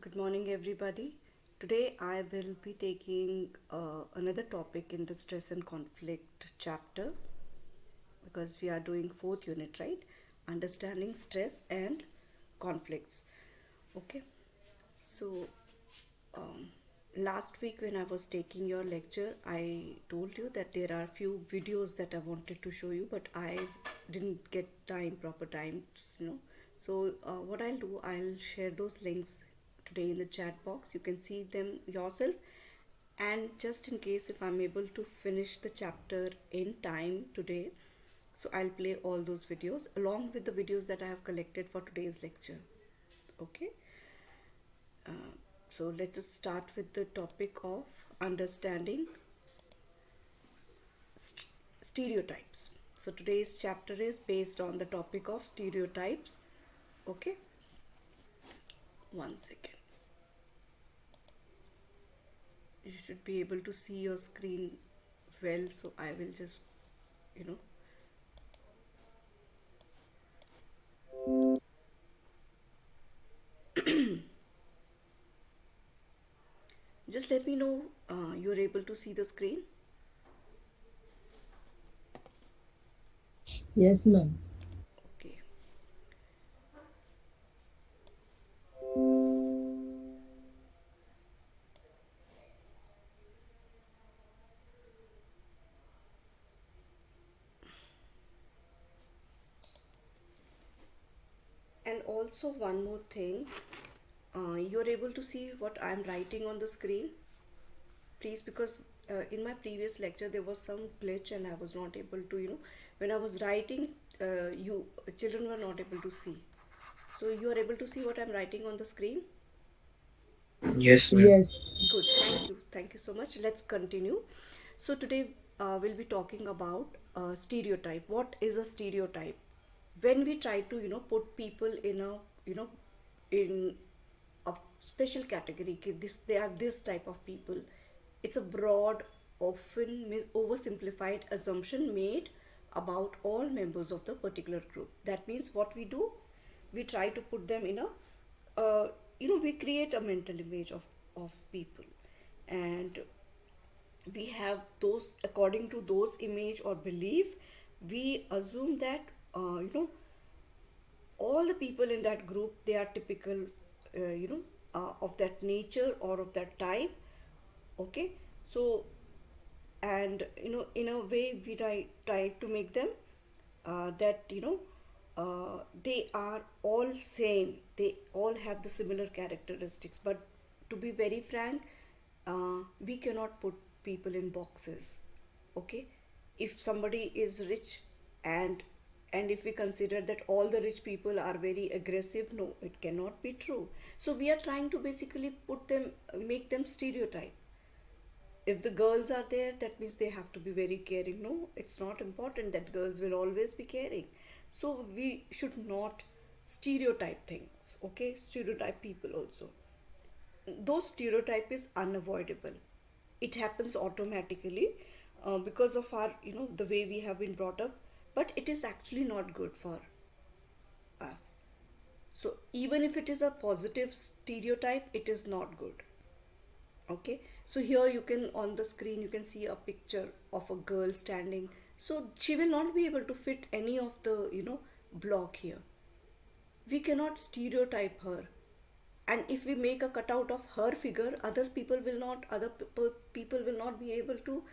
Good morning, everybody. Today I will be taking another topic in the stress and conflict chapter because we are doing fourth unit, right? Understanding stress and conflicts. Okay, so um, last week when I was taking your lecture, I told you that there are few videos that I wanted to show you, but I didn't get proper time, you know. So what I'll do, I'll share those links today in the chat box. You can see them yourself, and just in case if I'm able to finish the chapter in time today, so I'll play all those videos along with the videos that I have collected for today's lecture. Okay. So let's just start with the topic of understanding st- stereotypes. So today's chapter is based on the topic of stereotypes. Okay, one second. You should be able to see your screen well, so I will just, you know, just let me know you're able to see the screen. Yes, ma'am. Okay. And also, one more thing, you're able to see what I'm writing on the screen, please, because in my previous lecture there was some glitch and I was not able to, when I was writing, you children were not able to see. So you are able to see what I'm writing on the screen. Yes, ma'am. Yes. Good, thank you so much. Let's continue. So today we'll be talking about stereotype. What is a stereotype? When we try to put people in a in a special category, this they are this type of people, it's a broad, often oversimplified assumption made about all members of the particular group. That means what we do, we try to put them in a we create a mental image of people, and we have those, according to those image or belief, we assume that all the people in that group, they are typical of that nature or of that type. Okay, so, and in a way we try to make them that they are all same, they all have the similar characteristics. But to be very frank, we cannot put people in boxes. Okay, if somebody is rich, and if we consider that all the rich people are very aggressive, no, it cannot be true. So we are trying to basically put them, make them stereotype. If the girls are there, that means they have to be very caring. No, it's not important that girls will always be caring. So we should not stereotype things. Okay, stereotype people also. Those stereotype is unavoidable, it happens automatically because of our, the way we have been brought up. But it is actually not good for us. So even if it is a positive stereotype, it is not good. Okay, so here you can, on the screen you can see a picture of a girl standing. So she will not be able to fit any of the block here. We cannot stereotype her. And if we make a cutout of her figure, other people will not be able to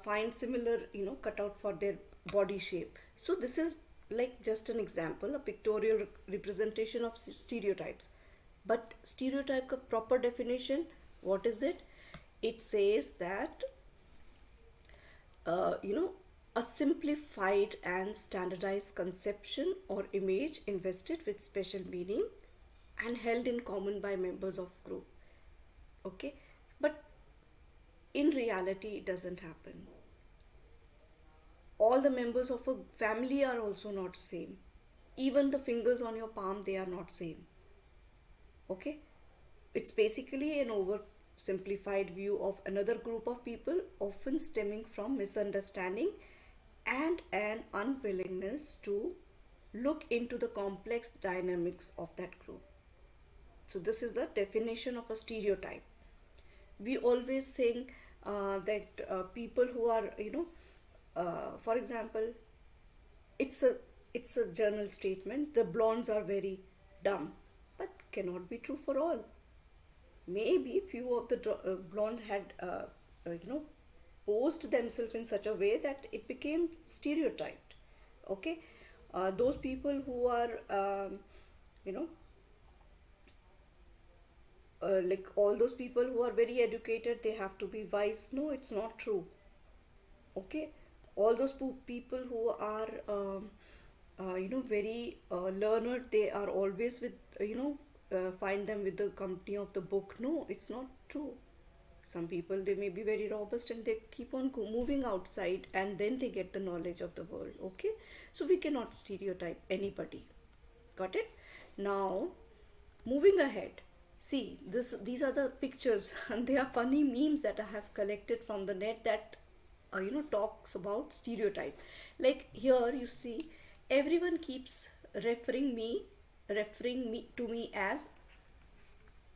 find similar cutout for their body shape. So this is like just an example, a pictorial representation of stereotypes. But stereotype ka proper definition, what is it? It says that uh, you know a simplified and standardized conception or image invested with special meaning and held in common by members of group. Okay, but in reality it doesn't happen. All the members of a family are also not same. Even the fingers on your palm, they are not same. Okay, it's basically an oversimplified view of another group of people, often stemming from misunderstanding and an unwillingness to look into the complex dynamics of that group. So this is the definition of a stereotype. We always think that people who are, for example, it's a it's a general statement. The blondes are very dumb, but cannot be true for all. Maybe few of the blonde had posed themselves in such a way that it became stereotyped. Okay, those people who are you know like all those people who are very educated, they have to be wise. No, it's not true. Okay, all those people who are very learned, they are always with find them with the company of the book. No, it's not true. Some people, they may be very robust and they keep on moving outside and then they get the knowledge of the world. Okay, so we cannot stereotype anybody. Got it? Now, moving ahead, see this, these are the pictures and they are funny memes that I have collected from the net that talks about stereotype. Like here you see, everyone keeps referring me to me as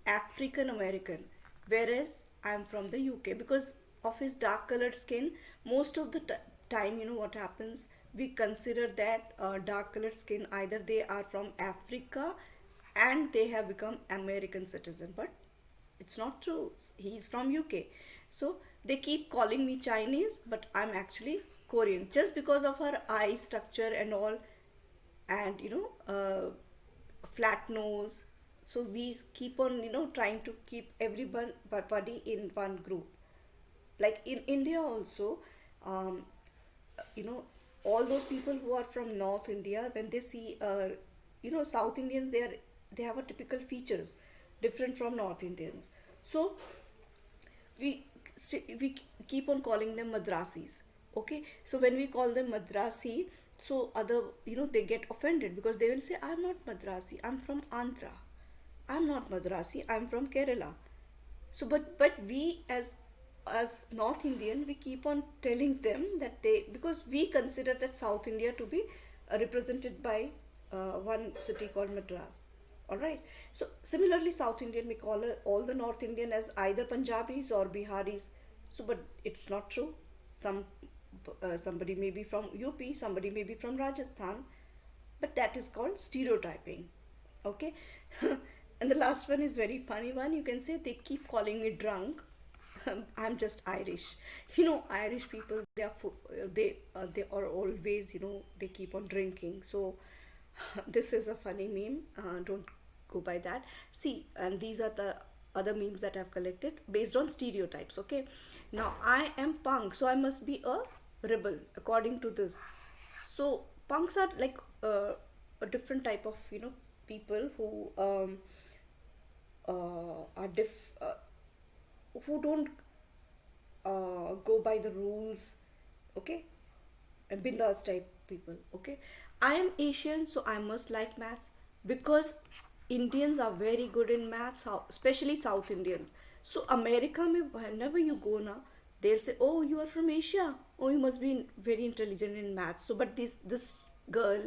African American, whereas I'm from the UK. Because of his dark colored skin, most of the time, what happens, we consider that dark colored skin, either they are from Africa and they have become American citizen, but it's not true. He's from UK. So they keep calling me Chinese, but I'm actually Korean, just because of her eye structure and all, and flat nose. So we keep on trying to keep everybody in one group. Like in India also, um, you know all those people who are from North India, when they see South Indians, they have a typical features different from North Indians. So we we keep on calling them Madrasis. Okay, so when we call them Madrasi, so other, they get offended because they will say, I'm not Madrasi, I'm from Andhra. I'm not Madrasi, I'm from Kerala. So but we as North Indian, we keep on telling them that they, because we consider that South India to be represented by one city called Madras. All right. So similarly, South Indian, we call all the North Indian as either Punjabis or Biharis. So but it's not true. Some somebody may be from UP, somebody may be from Rajasthan, but that is called stereotyping. Okay. And the last one is very funny one. You can say they keep calling me drunk. I'm just Irish. Irish people, they are always, they keep on drinking. So this is a funny meme. Don't go by that. See, and these are the other memes that I've collected based on stereotypes. Okay. Now I am punk, so I must be a rebel according to this. So punks are like a different type of people who are who don't go by the rules. Okay, and bindas type people. Okay, I am Asian, so I must like maths because Indians are very good in maths, especially South Indians. So America, mein, whenever you go now, they'll say, "Oh, you are from Asia. Oh, you must be very intelligent in maths." So, but this girl,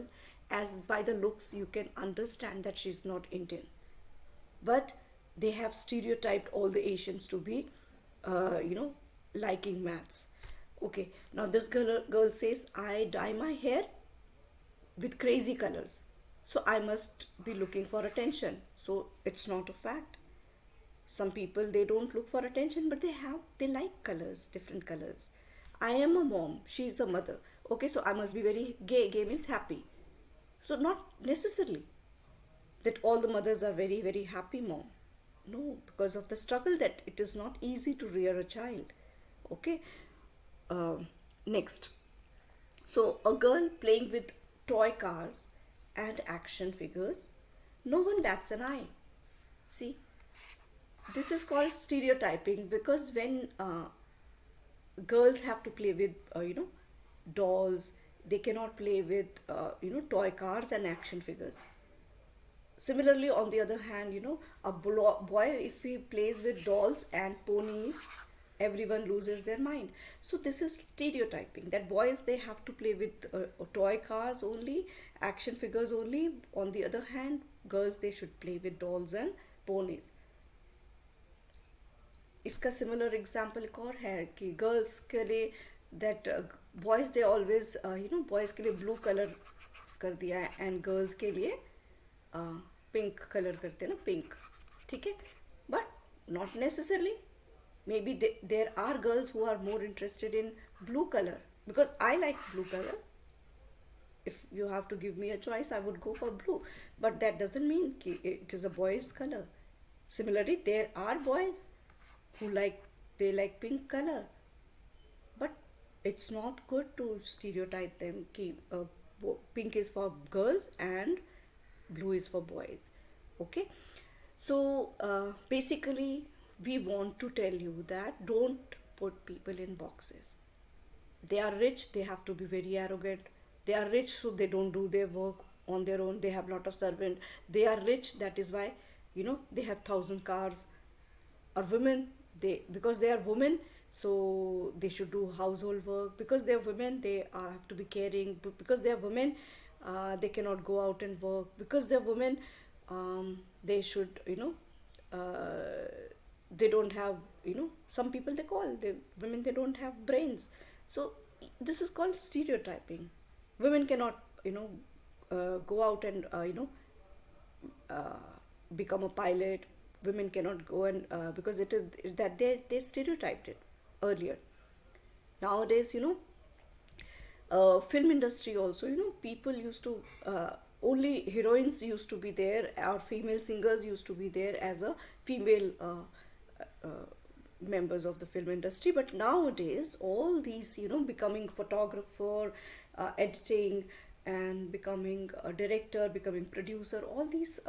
as by the looks, you can understand that she's not Indian. But they have stereotyped all the Asians to be, liking maths. Okay, now this girl says, I dye my hair with crazy colors, so I must be looking for attention. So it's not a fact. Some people, they don't look for attention, but they like colors, different colors. I am a mom, she is a mother. Okay, so I must be very gay. Gay means happy. So not necessarily that all the mothers are very very happy mom. No, because of the struggle, that it is not easy to rear a child. Okay. Next, so a girl playing with toy cars and action figures, no one bats an eye. See, this is called stereotyping, because when girls have to play with dolls, they cannot play with toy cars and action figures. Similarly, on the other hand, a boy, if he plays with dolls and ponies, everyone loses their mind. So this is stereotyping, that boys, they have to play with toy cars only, action figures only. On the other hand, girls, they should play with dolls and ponies. इसका similar example एक और है कि girls के लिए that boys they always boys के लिए blue colour कर दिया है एंड गर्ल्स के लिए पिंक कलर करते हैं ना, पिंक, ठीक है. But not necessarily, may be there are girls who are more interested in blue color because I like blue color. If you have to give me a choice, I would go for blue, but that doesn't mean it is a boy's color. Similarly, there are boys who like pink color, but it's not good to stereotype them ki pink is for girls and blue is for boys. Okay, so basically we want to tell you that don't put people in boxes. They are rich, they have to be very arrogant. They are rich, so they don't do their work on their own. They have lot of servant. They are rich, that is why they have 1,000 cars. Or women, because they are women, so they should do household work. Because they are women, they have to be caring. Because they are women, they cannot go out and work. Because they are women, they should they don't have some people they call women, they don't have brains. So this is called stereotyping. Women cannot go out and become a pilot. Women cannot go and because it is that they stereotyped it earlier. Nowadays film industry also, people used to only heroines used to be there, or female singers used to be there as a female members of the film industry. But nowadays all these becoming photographer, editing, and becoming a director, becoming producer, all these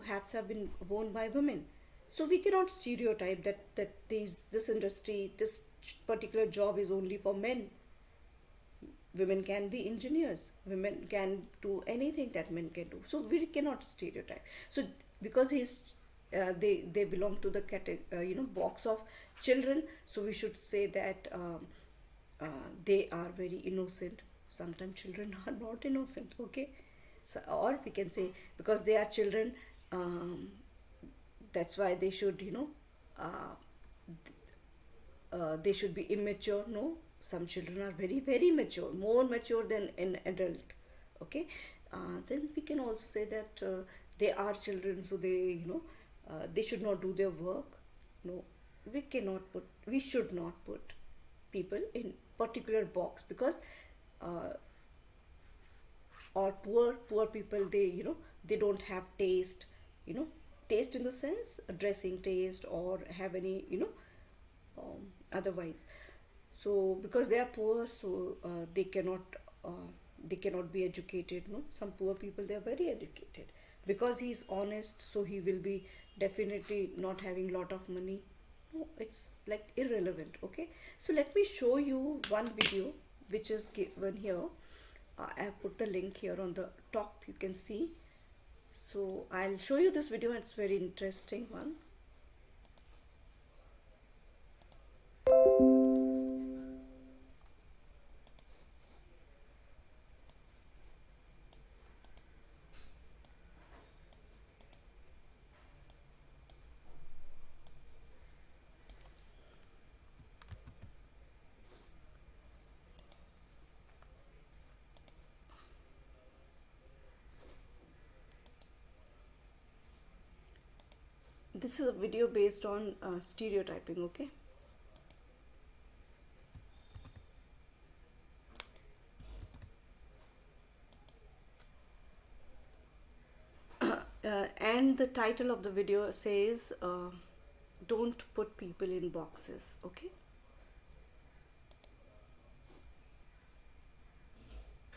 hats have been worn by women. So we cannot stereotype that this industry, this particular job is only for men. Women can be engineers, women can do anything that men can do. So we cannot stereotype. So because they belong to the box of children, so we should say that they are very innocent. Sometimes children are not innocent, okay? So, or we can say because they are children, that's why they should they should be immature. No, some children are very, very mature, more mature than an adult, okay? Then we can also say that they are children, so they they should not do their work. No, we should not put people in particular box, because or poor people, they don't have taste, taste in the sense dressing taste, or have any otherwise. So because they are poor, so they cannot be educated. No, some poor people, they are very educated. Because he is honest, so he will be definitely not having lot of money. No, it's like irrelevant. Okay, so let me show you one video which is given here. I have put the link here on the top, you can see. So I'll show you this video. It's very interesting one. This is a video based on stereotyping, okay? And the title of the video says, don't put people in boxes, okay?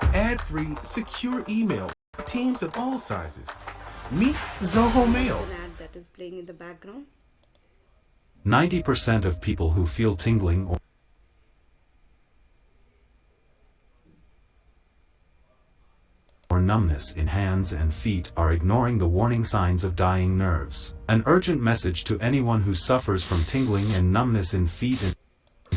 Ad-free, secure email, teams of all sizes. Meet Zoho Mail. An ad that is playing in the background. 90% of people who feel tingling or numbness in hands and feet are ignoring the warning signs of dying nerves. An urgent message to anyone who suffers from tingling and numbness in feet and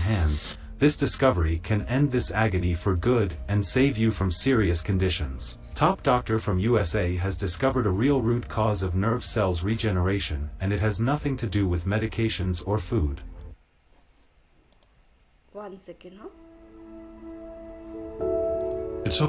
hands: this discovery can end this agony for good and save you from serious conditions. Top doctor from USA has discovered a real root cause of nerve cells regeneration, and it has nothing to do with medications or food. 1 second, huh? It's so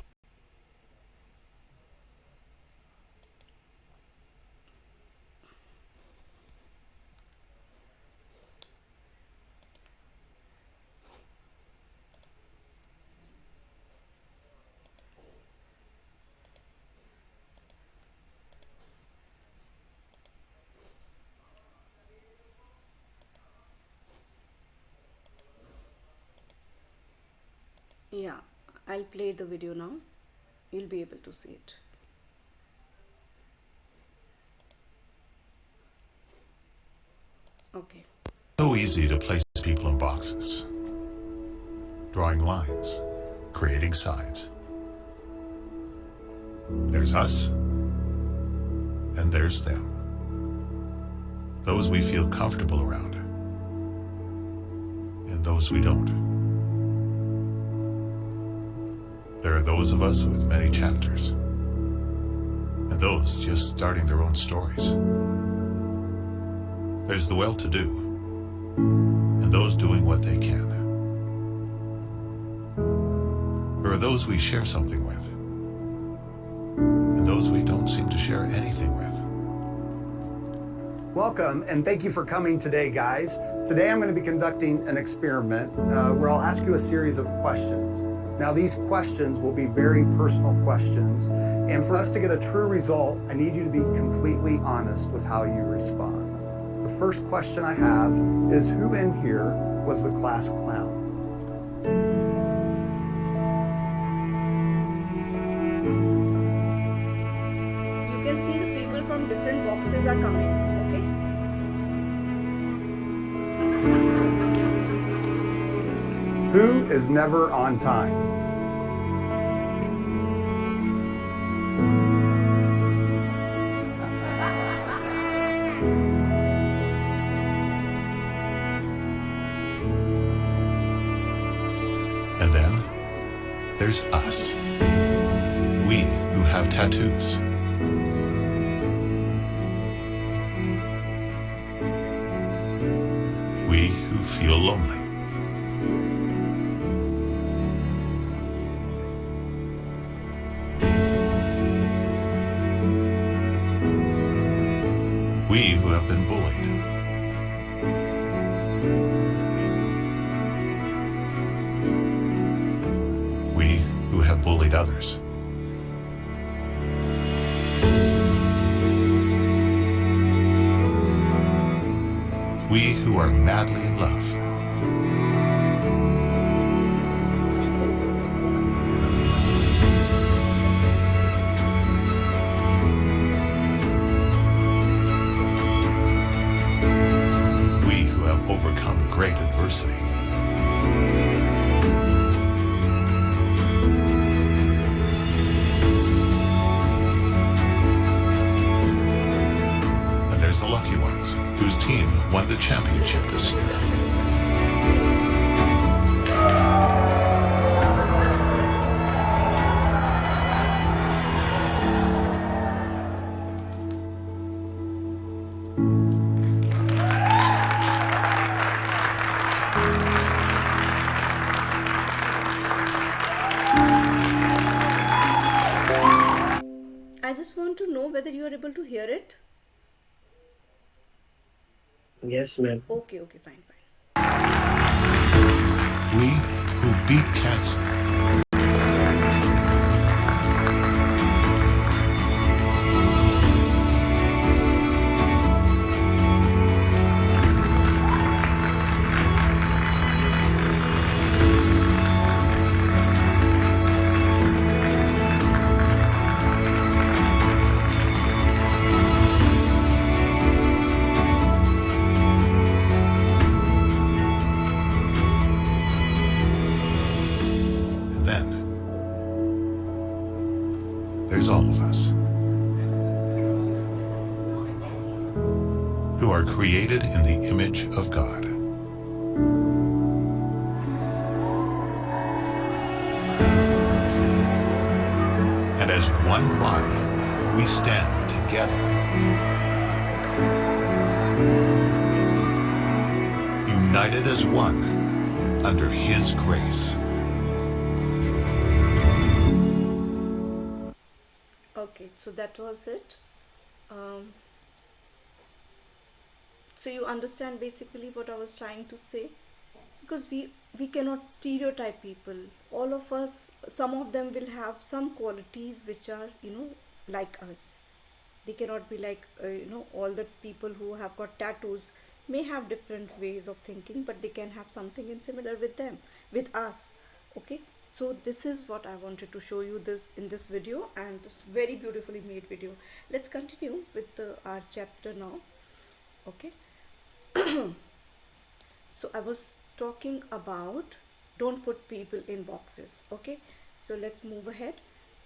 Yeah, I'll play the video now. You'll be able to see it. Okay. so easy to place people in boxes, drawing lines, creating signs. There's us, and there's them. Those we feel comfortable around, and those we don't. There are those of us with many chapters, and those just starting their own stories. There's the well-to-do, and those doing what they can. There are those we share something with, and those we don't seem to share anything with. Welcome, and thank you for coming today, guys. Today I'm going to be conducting an experiment where I'll ask you a series of questions. Now, these questions will be very personal questions, and for us to get a true result, I need you to be completely honest with how you respond. The first question I have is, who in here was the class clown? You can see the people from different boxes are coming, okay? Who is never on time? And then there's us. We who have tattoos. We who feel lonely. We who have been bullied. We who have bullied others. We who are madly in love. We who have overcome great adversity. And there's the lucky ones, whose team won the championship this year. I just want to know whether you are able to hear it. Yes, ma'am. Okay, fine. We who beat cancer. And then there's all of us who are created in the image of God. And as As one body, we stand together. United as one, under His grace. Okay, so that was it. Um, so you understand basically what I was trying to say, because we cannot stereotype people. All of us, some of them will have some qualities which are, like us. They cannot be like, all the people who have got tattoos may have different ways of thinking, but they can have something in similar with them, with us. Okay, so this is what I wanted to show you this in this video, and this very beautifully made video. Let's continue with our chapter now. Okay, so I was talking about don't put people in boxes. Okay, so let's move ahead.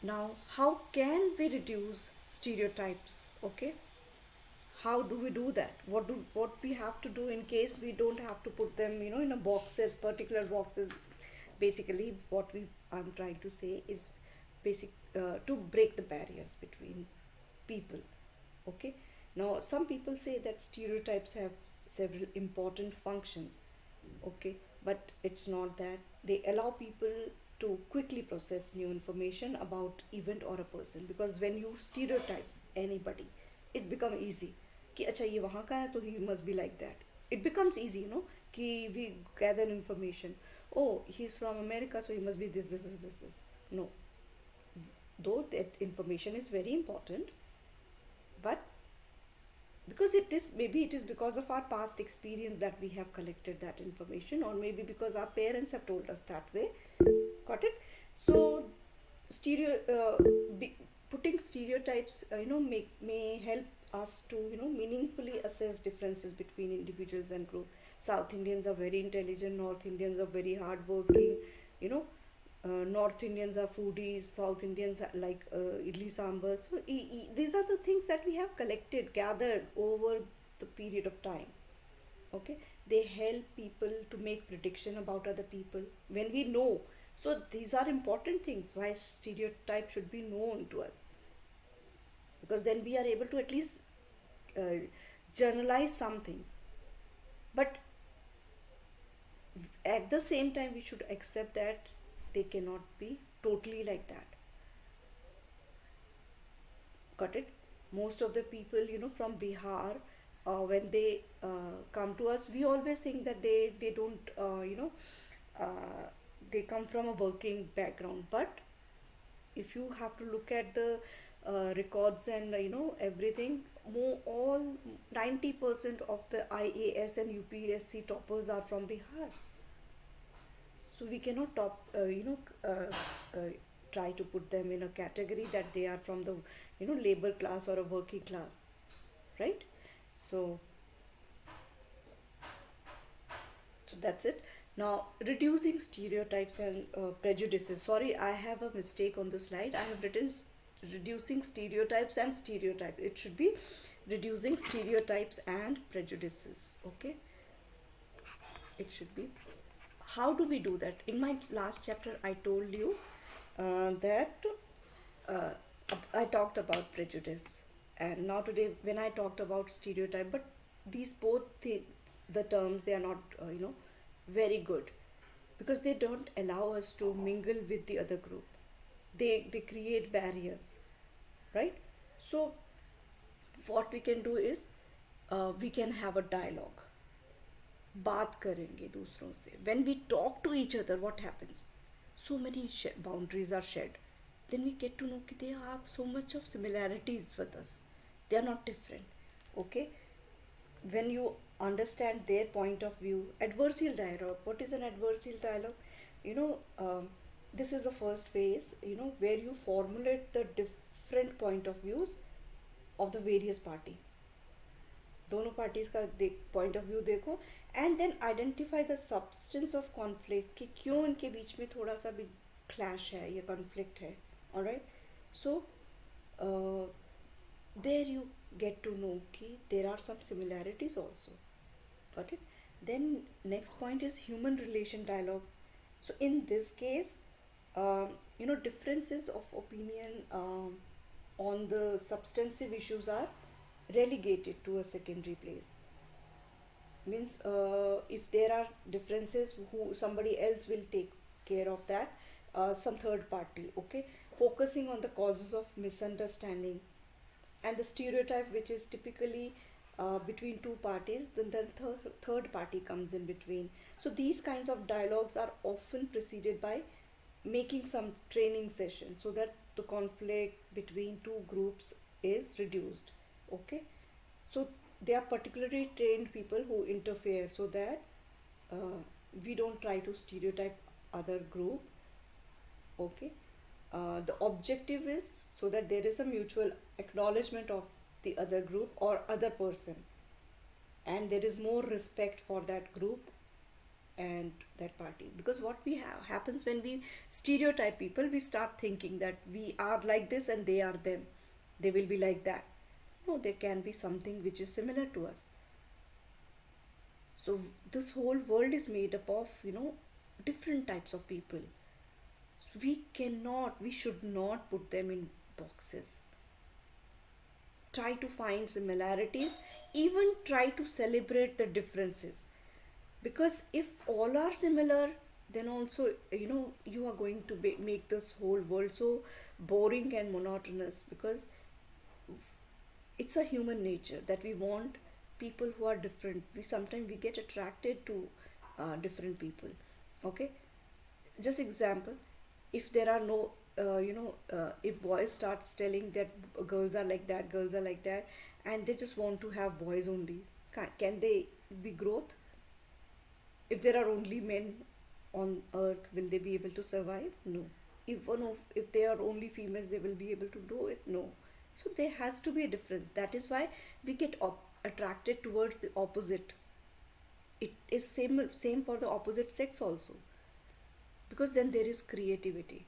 Now, how can we reduce stereotypes? Okay, how do we do that? What we have to do in case we don't have to put them, in a boxes, particular boxes. Basically, what I'm trying to say is to break the barriers between people. Okay, now some people say that stereotypes have several important functions. Okay, but it's not that. They allow people to quickly process new information about event or a person, because when you stereotype anybody, it's become easy कि अच्छा ये वहाँ का है तो he must be like that. It becomes easy, कि we gather information. Oh, he's from America, so he must be this. No, though that information is very important, but because maybe it is because of our past experience that we have collected that information, or maybe because our parents have told us that way. Got it? So putting stereotypes may help us to meaningfully assess differences between individuals and group. South Indians are very intelligent, North Indians are very hardworking, North Indians are foodies, South Indians are like idli sambar. So these are the things that we have gathered over the period of time. Okay, they help people to make prediction about other people when we know. So these are important things why stereotype should be known to us, because then we are able to at least generalize some things. But at the same time, we should accept that they cannot be totally like that. Got it? Most of the people, from Bihar, when they come to us, we always think that they don't, they come from a working background. But if you have to look at the records and everything, all 90% of the IAS and UPSC toppers are from Bihar. So we cannot try to put them in a category that they are from the labor class or a working class, right? So that's it. Now, reducing stereotypes and prejudices. Sorry, I have a mistake on the slide. I have written reducing stereotypes and stereotype. It should be reducing stereotypes and prejudices. Okay, it should be. How do we do that? In my last chapter, I told you that I talked about prejudice, and now today when I talked about stereotype, but these both the terms, they are not very good, because they don't allow us to mingle with the other group. They create barriers, right? So what we can do is we can have a dialogue. बात करेंगे दूसरों से. When we talk to each other, what happens? So many boundaries are shed. Then we get to know that they have so much of similarities with us. They are not different. Okay? When you understand their point of view, adversarial dialogue. What is an adversarial dialogue? This is the first phase, where you formulate the different point of views of the various party. दोनों parties का point of view देखो, and then identify the substance of conflict कि क्यों इनके बीच में थोड़ा सा भी क्लैश है या कॉन्फ्लिक्ट है. Alright, so there you get to know कि there are some similarities also. Got it? Then next point is human relation dialogue. So in this case, differences of opinion on the substantive issues are relegated to a secondary place. Means if there are differences, who somebody else will take care of that, some third party, okay, focusing on the causes of misunderstanding and the stereotype which is typically between two parties, then third party comes in between. So these kinds of dialogues are often preceded by making some training session so that the conflict between two groups is reduced. Okay, so they are particularly trained people who interfere so that we don't try to stereotype other group. Okay, the objective is so that there is a mutual acknowledgement of the other group or other person, and there is more respect for that group and that party. Because what we have happens when we stereotype people, we start thinking that we are like this and they are them, they will be like that. No, there can be something which is similar to us. So this whole world is made up of different types of people. So we should not put them in boxes. Try to find similarities, even try to celebrate the differences. Because if all are similar, then also you are going to make this whole world so boring and monotonous, because it's a human nature that we want people who are different. We get attracted to different people. Okay, just example, if there are no if boys starts telling that girls are like that, girls are like that, and they just want to have boys only, can they be growth? If there are only men on earth, will they be able to survive? No. If they are only females, they will be able to do it? No. So there has to be a difference. That is why we get attracted towards the opposite. It is same for the opposite sex also, because then there is creativity.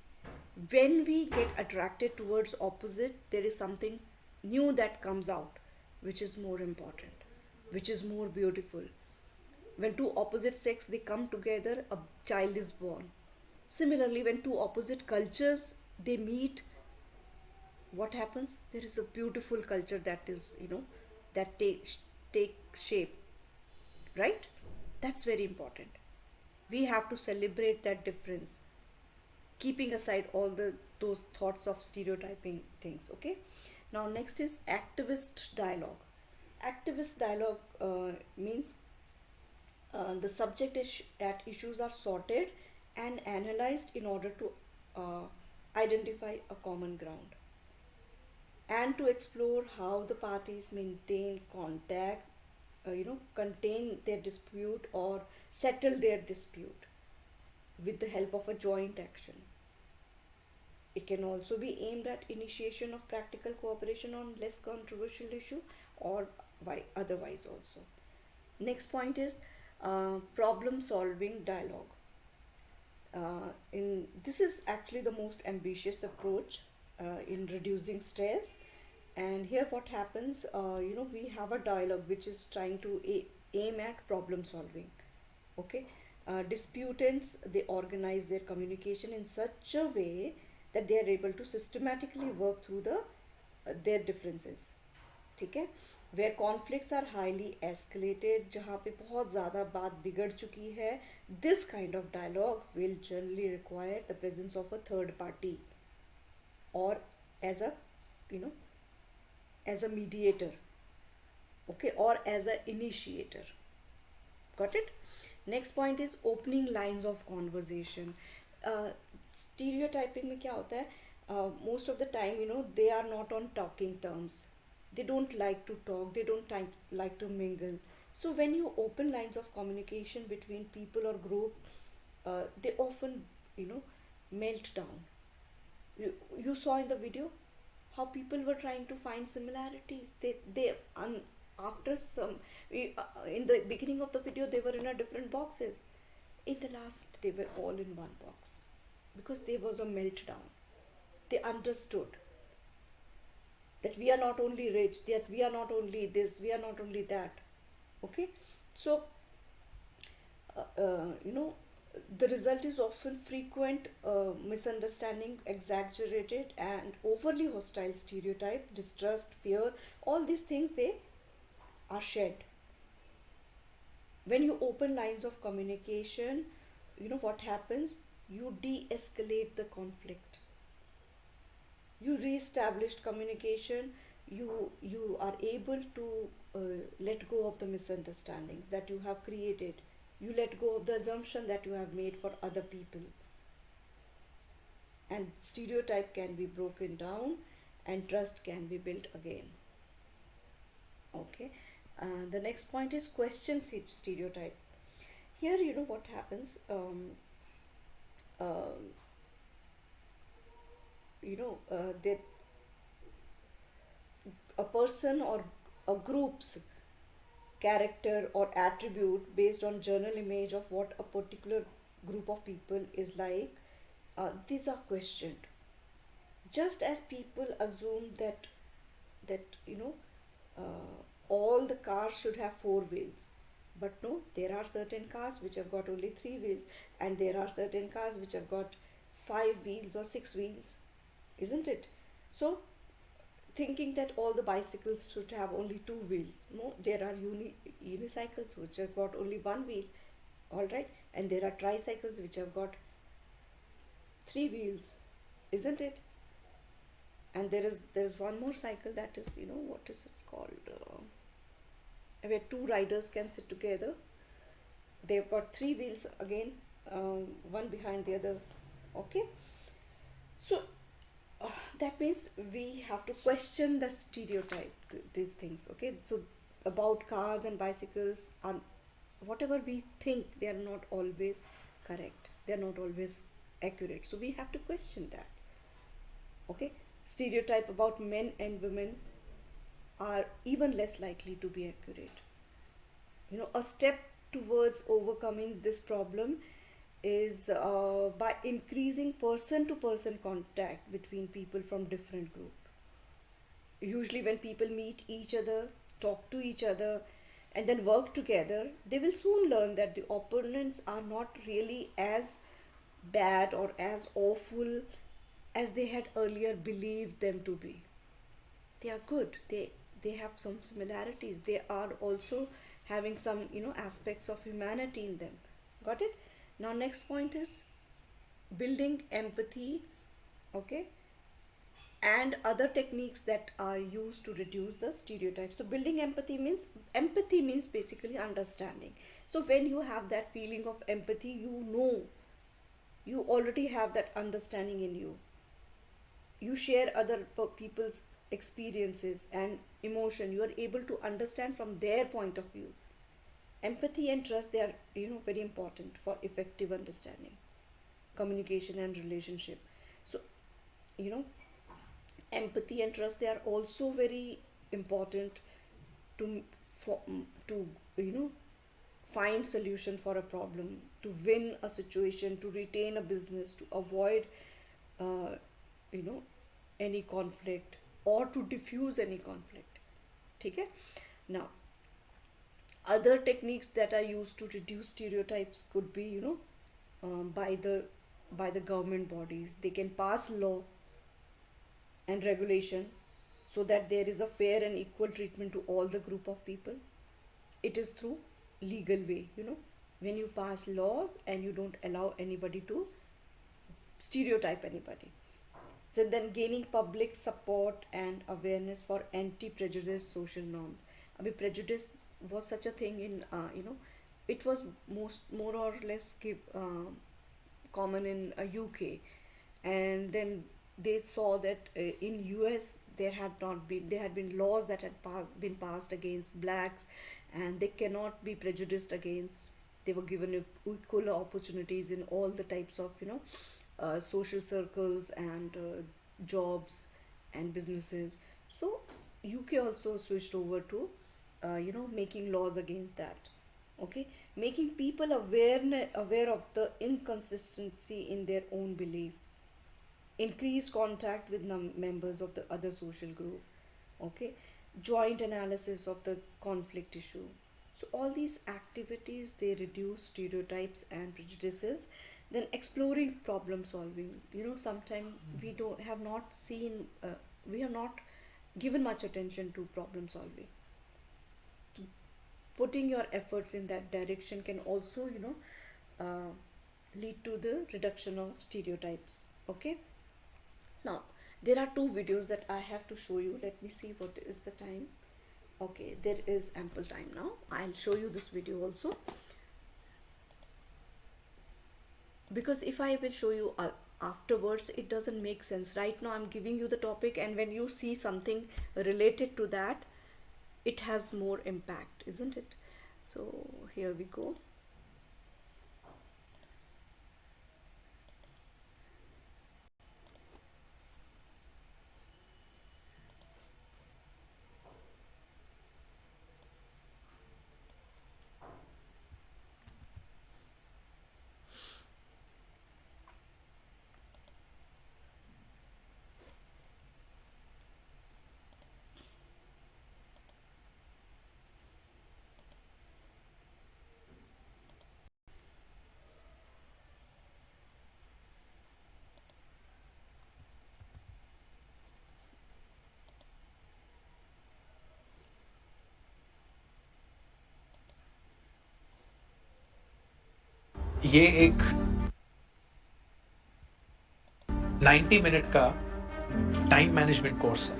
When we get attracted towards opposite, there is something new that comes out, which is more important, which is more beautiful. When two opposite sex they come together, a child is born. Similarly, when two opposite cultures they meet, what happens? There is a beautiful culture that is that take shape, right? That's very important. We have to celebrate that difference, keeping aside all those thoughts of stereotyping things. Okay, now next is activist dialogue. Activist dialogue means the subject issues are sorted and analyzed in order to identify a common ground, and to explore how the parties maintain contact, contain their dispute or settle their dispute with the help of a joint action. It can also be aimed at initiation of practical cooperation on less controversial issue, or otherwise also. Next point is problem solving dialogue. This is actually the most ambitious approach in reducing stress. And here what happens, we have a dialogue which is trying to aim at problem solving. Okay, disputants, they organize their communication in such a way that they are able to systematically work through their differences. ठीक है, where conflicts are highly escalated, जहाँ पे बहुत ज़्यादा बात बिगड़ चुकी है, this kind of dialogue will generally require the presence of a third party, or as a as a mediator, okay, or as an initiator. Got it? Next point is opening lines of conversation. Stereotyping में क्या होता है, most of the time they are not on talking terms, they don't like to talk, they don't like to mingle. So when you open lines of communication between people or group, they often melt down. You saw in the video how people were trying to find similarities. After some in the beginning of the video they were in a different boxes. In the last they were all in one box, because there was a meltdown. They understood that we are not only rich, that we are not only this, we are not only that. Okay, so The result is often frequent misunderstanding, exaggerated and overly hostile stereotype, distrust, fear. All these things, they are shed. When you open lines of communication, you know what happens? You de-escalate the conflict. You re-established communication. You are able to let go of the misunderstandings that you have created. You let go of the assumption that you have made for other people, and stereotype can be broken down and trust can be built again. Okay. The next point is question stereotype. Here, you know what happens. That a person or a group's character or attribute based on general image of what a particular group of people is like, these are questioned. Just as people assume that all the cars should have four wheels, but no, there are certain cars which have got only three wheels, and there are certain cars which have got five wheels or six wheels, isn't it? So thinking that all the bicycles should have only two wheels. No, there are unicycles which have got only one wheel, all right, and there are tricycles which have got three wheels, isn't it? And there's one more cycle that is, what is it called? Where two riders can sit together. They've got three wheels again, one behind the other. Okay, so that means we have to question the stereotype, these things. Okay, so about cars and bicycles, are whatever we think, they are not always correct, they are not always accurate, so we have to question that. Okay, stereotype about men and women are even less likely to be accurate. A step towards overcoming this problem is by increasing person to person contact between people from different groups. Usually when people meet each other, talk to each other, and then work together, they will soon learn that the opponents are not really as bad or as awful as they had earlier believed them to be. They are good. They have some similarities. They are also having some aspects of humanity in them. Got it? Now next point is building empathy. Okay, and other techniques that are used to reduce the stereotypes. So building empathy means basically understanding. So when you have that feeling of empathy, you already have that understanding in you. You share other people's experiences and emotion. You are able to understand from their point of view. Empathy and trust, they are very important for effective understanding, communication and relationship. So empathy and trust, they are also very important to find solution for a problem, to win a situation, to retain a business, to avoid any conflict, or to diffuse any conflict. Okay? Now other techniques that are used to reduce stereotypes could be by the government bodies. They can pass law and regulation so that there is a fair and equal treatment to all the group of people. It is through legal way, when you pass laws and you don't allow anybody to stereotype anybody. So then gaining public support and awareness for anti-prejudice social norms. I mean, prejudice was such a thing in it was more or less common in UK, and then they saw that in US there had been laws that had been passed against blacks, and they cannot be prejudiced against. They were given equal opportunities in all the types of social circles and jobs and businesses. So UK also switched over to making laws against that. Okay, making people aware of the inconsistency in their own belief, increased contact with members of the other social group. Okay, joint analysis of the conflict issue. So all these activities, they reduce stereotypes and prejudices. Then exploring problem solving. Sometimes we have not given much attention to problem solving. Putting your efforts in that direction can also lead to the reduction of stereotypes. Okay, now there are two videos that I have to show you. Let me see what is the time. Okay, there is ample time now. I'll show you this video also, because if I will show you afterwards, it doesn't make sense. Right now I'm giving you the topic, and when you see something related to that, it has more impact, isn't it? So here we go. ये एक 90 minute का time management course है,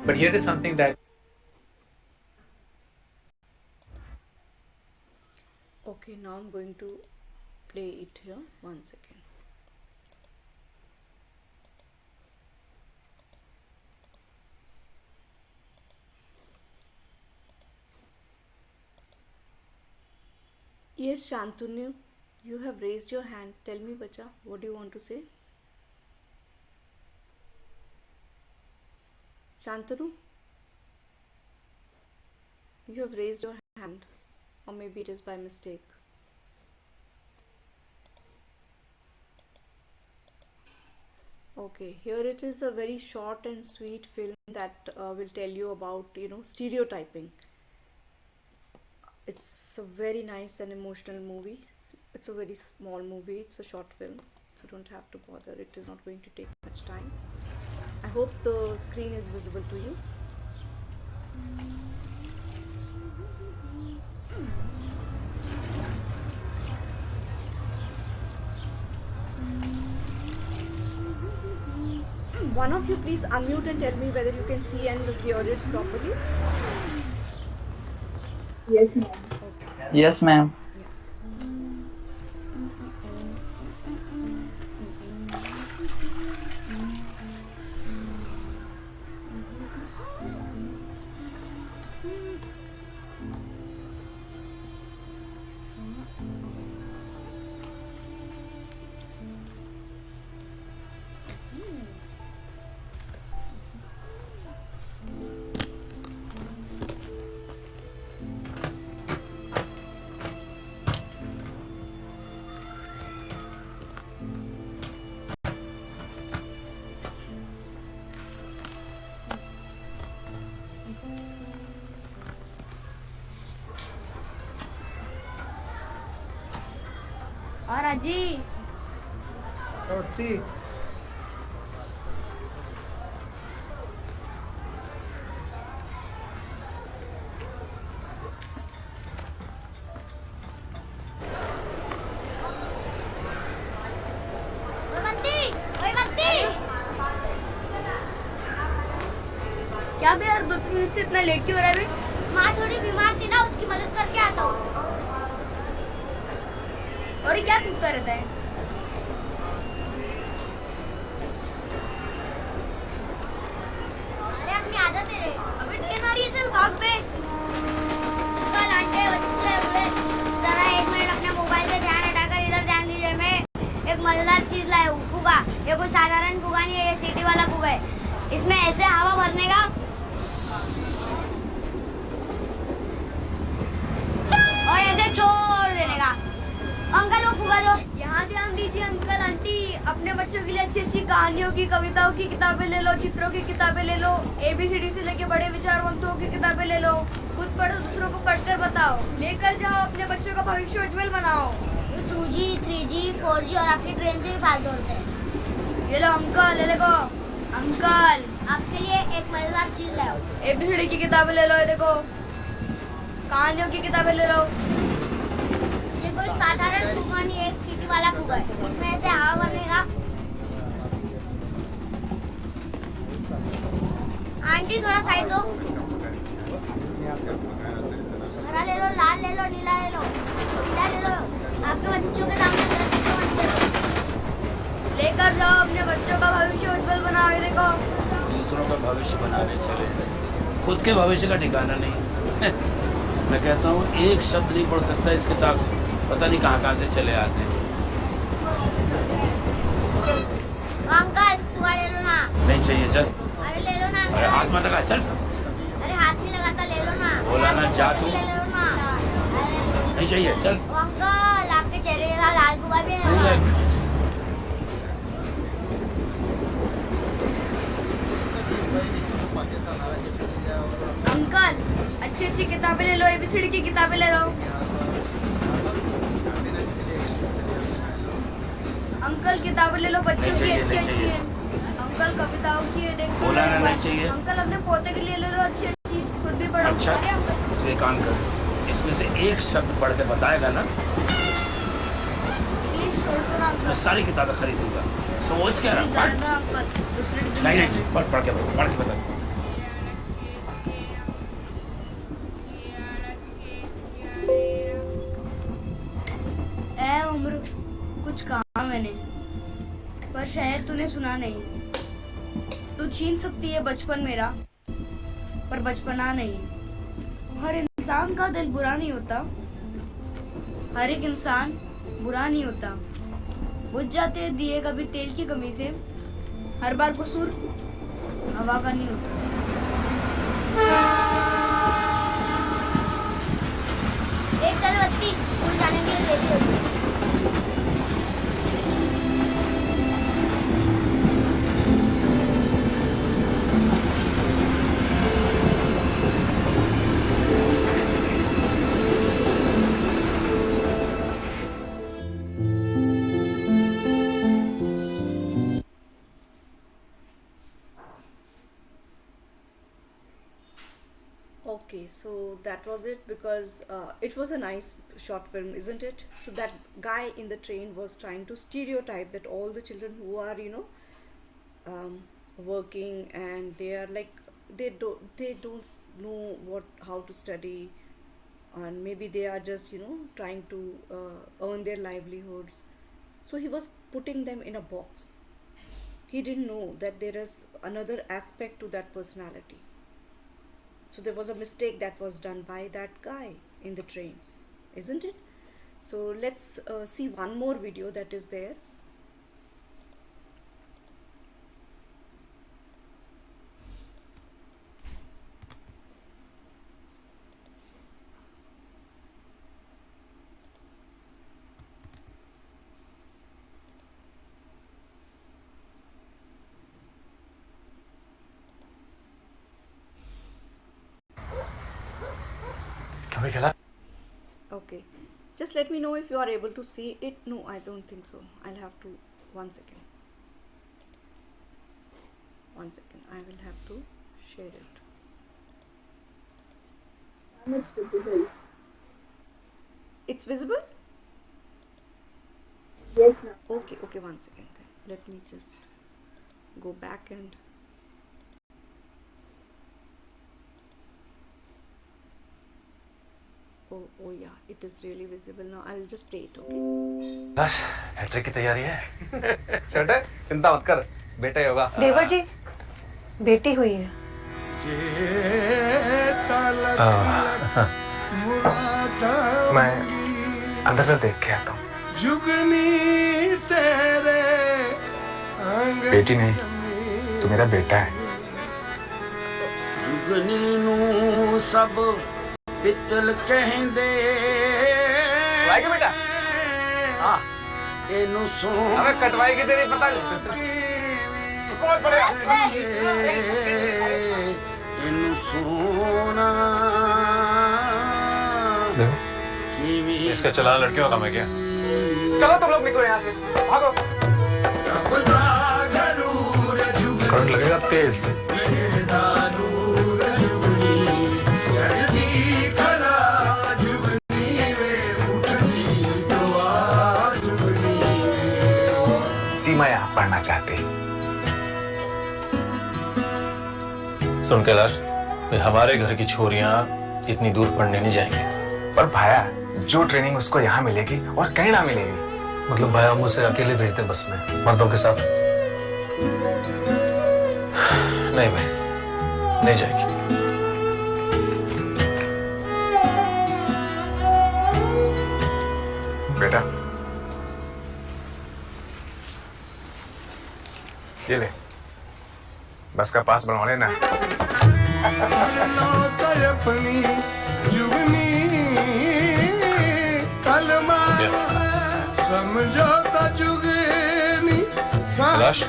but here is something that Okay, now I'm going to play it here. One second. Yes, Shantanu, you have raised your hand. Tell me, bacha, what do you want to say? Shantanu, you have raised your hand, or maybe it is by mistake. Okay, here it is, a very short and sweet film that will tell you about stereotyping. It's a very nice and emotional movie. It's a very small movie. It's a short film, so don't have to bother. It is not going to take much time. I hope the screen is visible to you. One of you please unmute and tell me whether you can see and hear it properly. Yes, ma'am. Yes, ma'am. और अजी रोटी क्या बे यार 2-3 minute से इतना late क्यों हो रहा है बे? माँ थोड़ी बीमार थी ना, उसकी मदद करके आता हूँ। और ये क्या थूकता रहता है? अरे अपनी आदत है रे। अबे ट्रेन आ रही है, चल भाग बे। कल आंटे बच्चे बुरे जरा 1 मिनट अपने मोबाइल से ध्यान हटाकर इधर ध्यान दीजिए। मैं एक मजेदार चीज लाया हूँ, फुगा। ये कोई साधारण फुगा नहीं है, ये सीटी वाला फुगा है। इसमें ऐसे हवा भरने का और ऐसे छोड़ देने का। अंकल वो फुगा दो। यहाँ ध्यान दीजिए अंकल आंटी, अपने बच्चों के लिए अच्छी अच्छी कहानियों की, कविताओं की किताबें ले लो, चित्रों की किताबें ले लो, ABCD से लेके बड़े विचारवंतों की किताबें ले लो। खुद पढ़ो, दूसरों को पढ़कर बताओ। लेकर जाओ, अपने बच्चों का भविष्य उज्जवल बनाओ। 2G, 3G, 4G और आपकी ट्रेन से भी फालतू होते हैं। ये लो अंकल, ले देखो अंकल, आपके लिए एक मजेदार चीज लाओ। ABCD की किताबें ले लो, ये देखो कहानियों की किताबें ले लो। ये कोई साधारण फुगा नहीं, एक सीटी वाला फुगा है। इसमें ऐसे हवा भरने का। आंटी थोड़ा साइड दो। हरा ले लो, लाल ले लो, नीला ले लो, पीला ले लो। आपके बच्चों के नाम में 10 मत दे। लेकर जाओ, अपने बच्चों का भविष्य उज्जवल बनाओ। ये देखो दूसरों का भविष्य बनाने चले, खुद के भविष्य का ठिकाना नहीं। मैं कहता हूँ एक शब्द नहीं पढ़ सकता इस किताब से, पता नहीं कहाँ से चले आते हैं। अंकल फुगा ले लो ना। नहीं चाहिए, चल। अरे ले लो ना। अरे हाथ मत लगा, चल। अरे हाथ नहीं लगाता, ले लो ना। बोला ना, जा तू। ले लो ना। नहीं चाहिए, चल। अंकल आपके चेहरे का लाल फुगा भी है। अंकल अच्छी अच्छी किताबें ले लो, ABCD की किताबें ले लो। अंकल किताबें ले लो, बच्चों की अच्छी अच्छी है। अंकल कविताओं की देखो। बोला ना, नहीं चाहिए। अंकल अपने पोते के लिए ले लो, अच्छी अच्छी, खुद भी पढ़ो। अच्छा, तो एक काम कर, इसमें से एक शब्द पढ़ के बताएगा ना, प्लीज छोड़ दो ना मैं अंकल। सारी किताबें खरीदूंगा। सोच क्या रहा है? अंकल दूसरे नहीं, पढ़ के बता। उम्र कुछ कहा मैंने, पर शायद तूने सुना नहीं। तू छीन सकती है बचपन मेरा, पर बचपना नहीं। हर इंसान का दिल बुरा नहीं होता, हर एक इंसान बुरा नहीं होता। बुझ जाते हैं दिए कभी तेल की कमी से, हर बार कसूर हवा का नहीं होता। चल बत्ती, स्कूल जाने के लिए देरी होती है। Okay, so that was it, because it was a nice short film, isn't it? So that guy in the train was trying to stereotype that all the children who are, working, and they are like, they don't know how to study, and maybe they are just trying to earn their livelihoods. So he was putting them in a box. He didn't know that there is another aspect to that personality. So there was a mistake that was done by that guy in the train, isn't it? So let's see one more video that is there. Okay, just let me know if you are able to see it. No, I don't think so. I'll have to, one second, I will have to share it. It's visible. It's visible? Yes, ma'am. Okay, one second then. Let me just go back and oh yeah, it is really visible now. I'll just play it, okay? बस hat trick की तैयारी है। छोटे चिंता मत कर, बेटा ही होगा। देवर जी, बेटी हुई है। मैं अंदर से देख के आता हूँ। बेटी नहीं, तू मेरा बेटा है। जुगनी नू सब पितल कहंदे लाएगा बेटा? हाँ। एनू सोन अबे कटवाएगी तेरी पतंग। कौन पड़ेगा? एनू सोना देखो इसका चलान लड़कियों का मैं क्या। चलो तुम लोग निकलो यहाँ से, भागो। करंट लगेगा तेज। सीमा यहाँ पढ़ना चाहती। सुन कैलाश, हमारे घर की छोरियां इतनी दूर पढ़ने नहीं जाएंगी। पर भाया, जो ट्रेनिंग उसको यहाँ मिलेगी और कहीं ना मिलेगी। मतलब भाई हम उसे अकेले भेजते बस में मर्दों के साथ? नहीं भाई, नहीं जाएगी। बेटा ये ले, बस का पास बनवा लेना। कैलाश,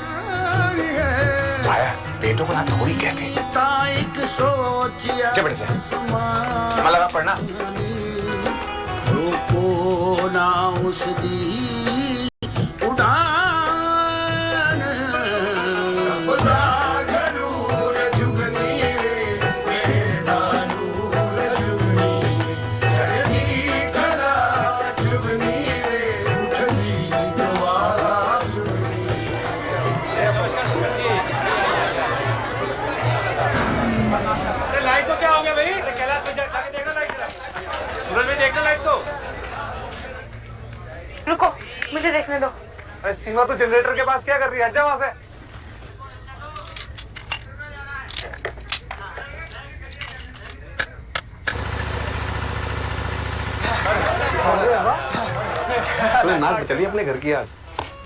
भाया, बेटों को ना थोड़ी कहते। चल बेटा चल, मन लगा पढ़ना। रोको ना उसकी उड़ान, लाइट को क्या हो गया भाई? कैलाश में जाके देखना लाइट जरा। सूरज में देखना लाइट को। रुको, मुझे देखने दो। अरे सीमा, तो जनरेटर के पास क्या कर रही है? हट जा वहां से। नाक चलिए अपने घर की आज।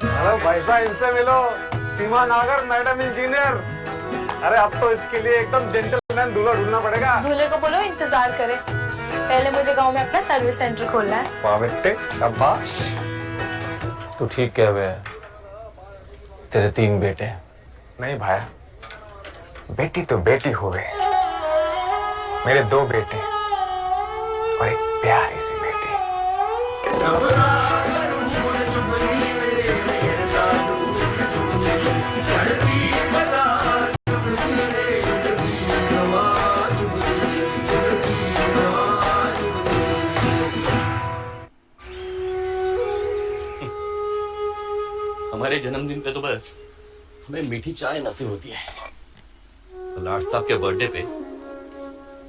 अरे भाई साहब, इनसे मिलो। सीमा नागर, मैडम इंजीनियर। अरे अब तो इसके लिए एकदम जेंटलमैन दूल्हा ढूंढना पड़ेगा। दूल्हे को बोलो इंतजार करे, पहले मुझे गांव में अपना सर्विस सेंटर खोलना है। वाह बेटे, शाबाश। तू ठीक कह रहे है, तेरे 3 बेटे। नहीं भाया, बेटी तो बेटी हो गए। मेरे 2 बेटे और एक प्यारी सी बेटी। हमारे जन्मदिन पे तो बस हमें मीठी चाय नसीब होती है। तो लाट साहब के बर्थडे पे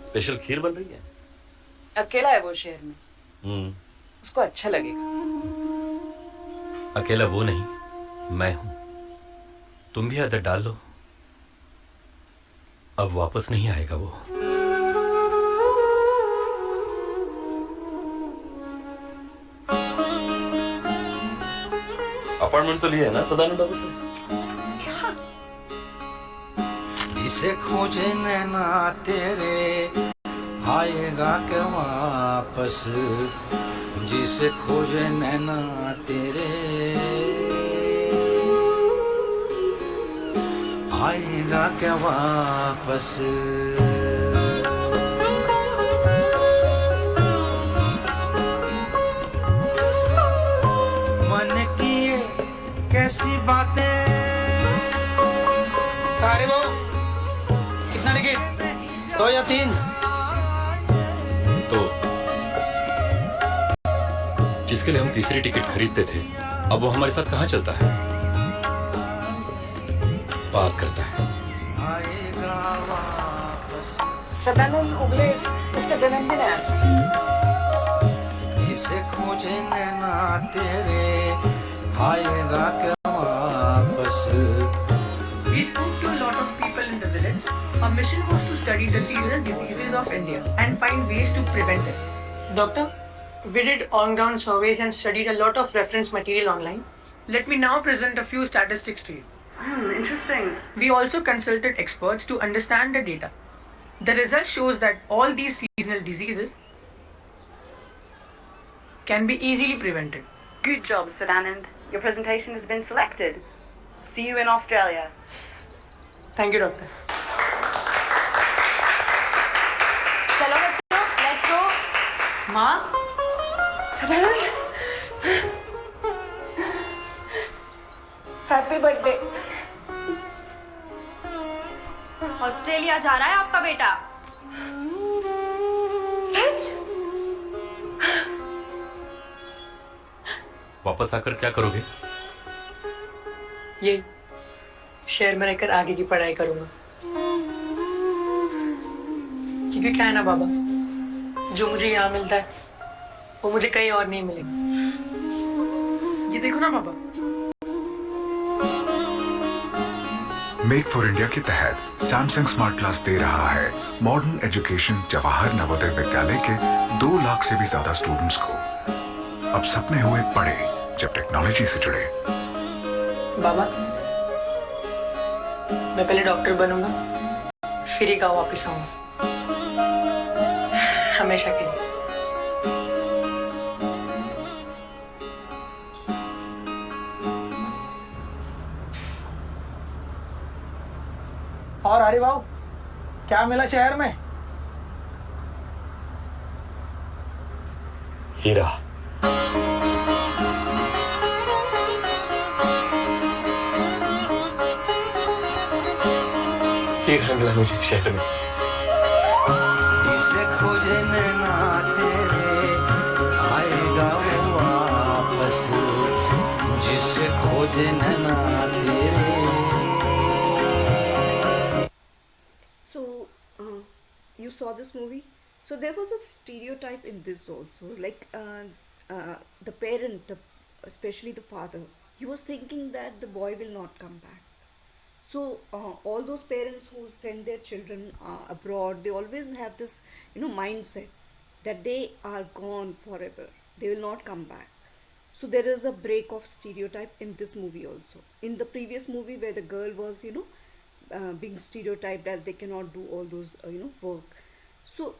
स्पेशल खीर बन रही है। अकेला है वो शहर में, उसको अच्छा लगेगा। अकेला वो नहीं, मैं हूं। तुम भी आदत डाल लो, अब वापस नहीं आएगा वो। अपॉइंटमेंट तो लिया है ना सदानंद बाबू से? जिसे खोजे नैना तेरे आएगा क्या वापस, जिसे खोजे नैना तेरे आएगा क्या वापस। मन की ये कैसी बातें। अरे वो कितना टिकट? 2 या 3? तो जिसके लिए हम तीसरी टिकट खरीदते थे, अब वो हमारे साथ कहाँ चलता है, बात करता है। सदानंद उगले, उसका जन्मदिन है आज। जिसे खोजे नैना तेरे आएगा क्या वापस। We spoke to a lot of people in the village. Our mission was to study the seasonal diseases of India and find ways to prevent them. Doctor, we did on-ground surveys and studied a lot of reference material online. Let me now present a few statistics to you. Interesting. We also consulted experts to understand the data. The result shows that all these seasonal diseases can be easily prevented. Good job, Sadanand. Your presentation has been selected. See you in Australia. Thank you, doctor. चलो बच्चों, let's go. माँ Sadanand happy birthday. Australia जा रहा है आपका बेटा। सच? वापस आकर क्या करोगे? ये शहर में रहकर आगे की पढ़ाई करूंगा, क्योंकि क्या है ना बाबा, जो मुझे यहाँ मिलता है वो मुझे कहीं और नहीं मिलेगा। ये देखो ना बाबा। मेक फॉर इंडिया के तहत सैमसंग स्मार्ट क्लास दे रहा है मॉडर्न एजुकेशन जवाहर नवोदय विद्यालय के 2 लाख से भी ज्यादा स्टूडेंट्स को। अब सपने हुए बड़े जब टेक्नोलॉजी से जुड़े। बाबा मैं पहले डॉक्टर बनूंगा, फिर ही गाँव वापिस आऊंगा, हमेशा के लिए। और हरी बाबू क्या मिला शहर में? हीरा। हीरा मिला मुझे शहर में। जिसे खोजे नैना तेरे आएगा वो वापस, जिसे खोजे नैना तेरे। So, you saw this movie? So there was a stereotype in this also. Like the parent, especially the father, he was thinking that the boy will not come back. So all those parents who send their children abroad, they always have this, mindset that they are gone forever. They will not come back. So there is a break of stereotype in this movie also. In the previous movie where the girl was, being stereotyped as they cannot do all those, work. So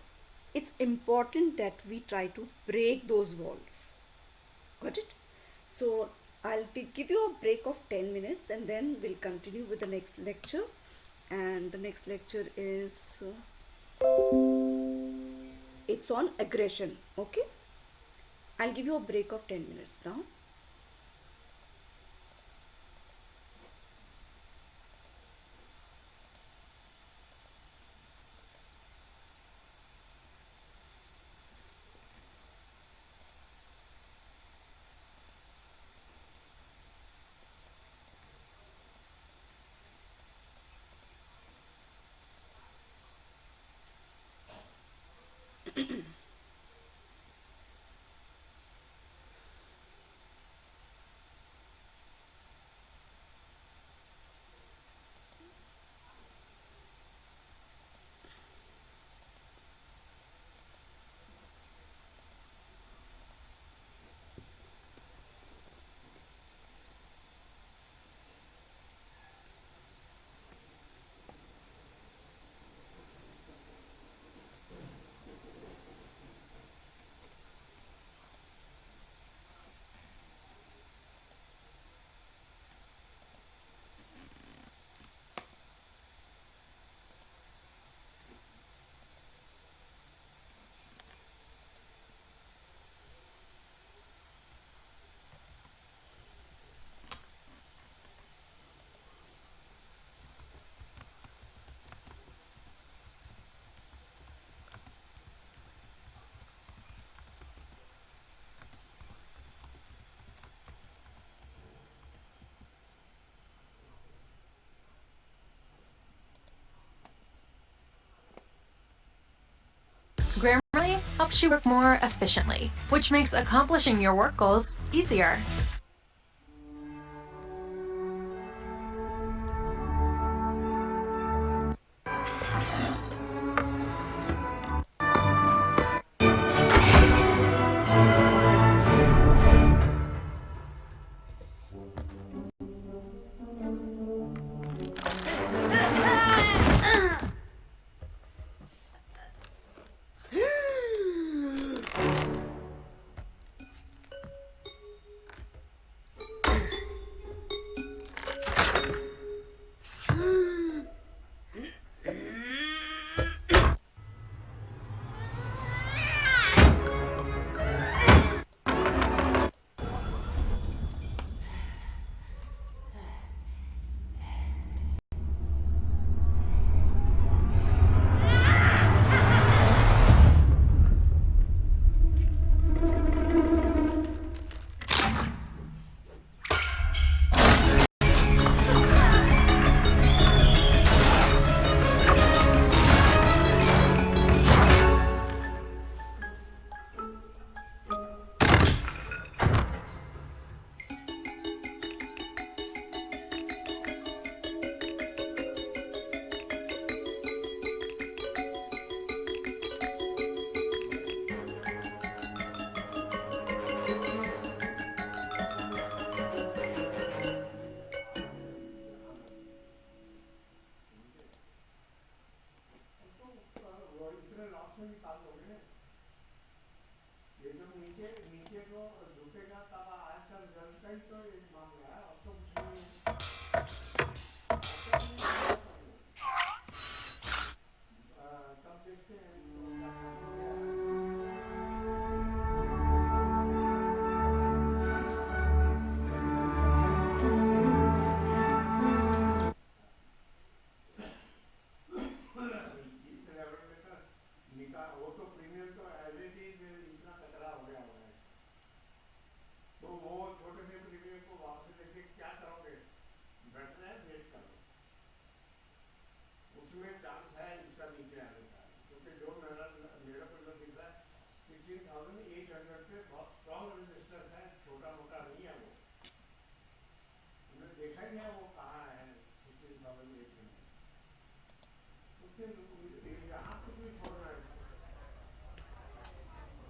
it's important that we try to break those walls. Got it? So I'll give you a break of 10 minutes and then we'll continue with the next lecture. And the next lecture is, it's on aggression. Okay? I'll give you a break of 10 minutes now. Grammarly helps you work more efficiently, which makes accomplishing your work goals easier.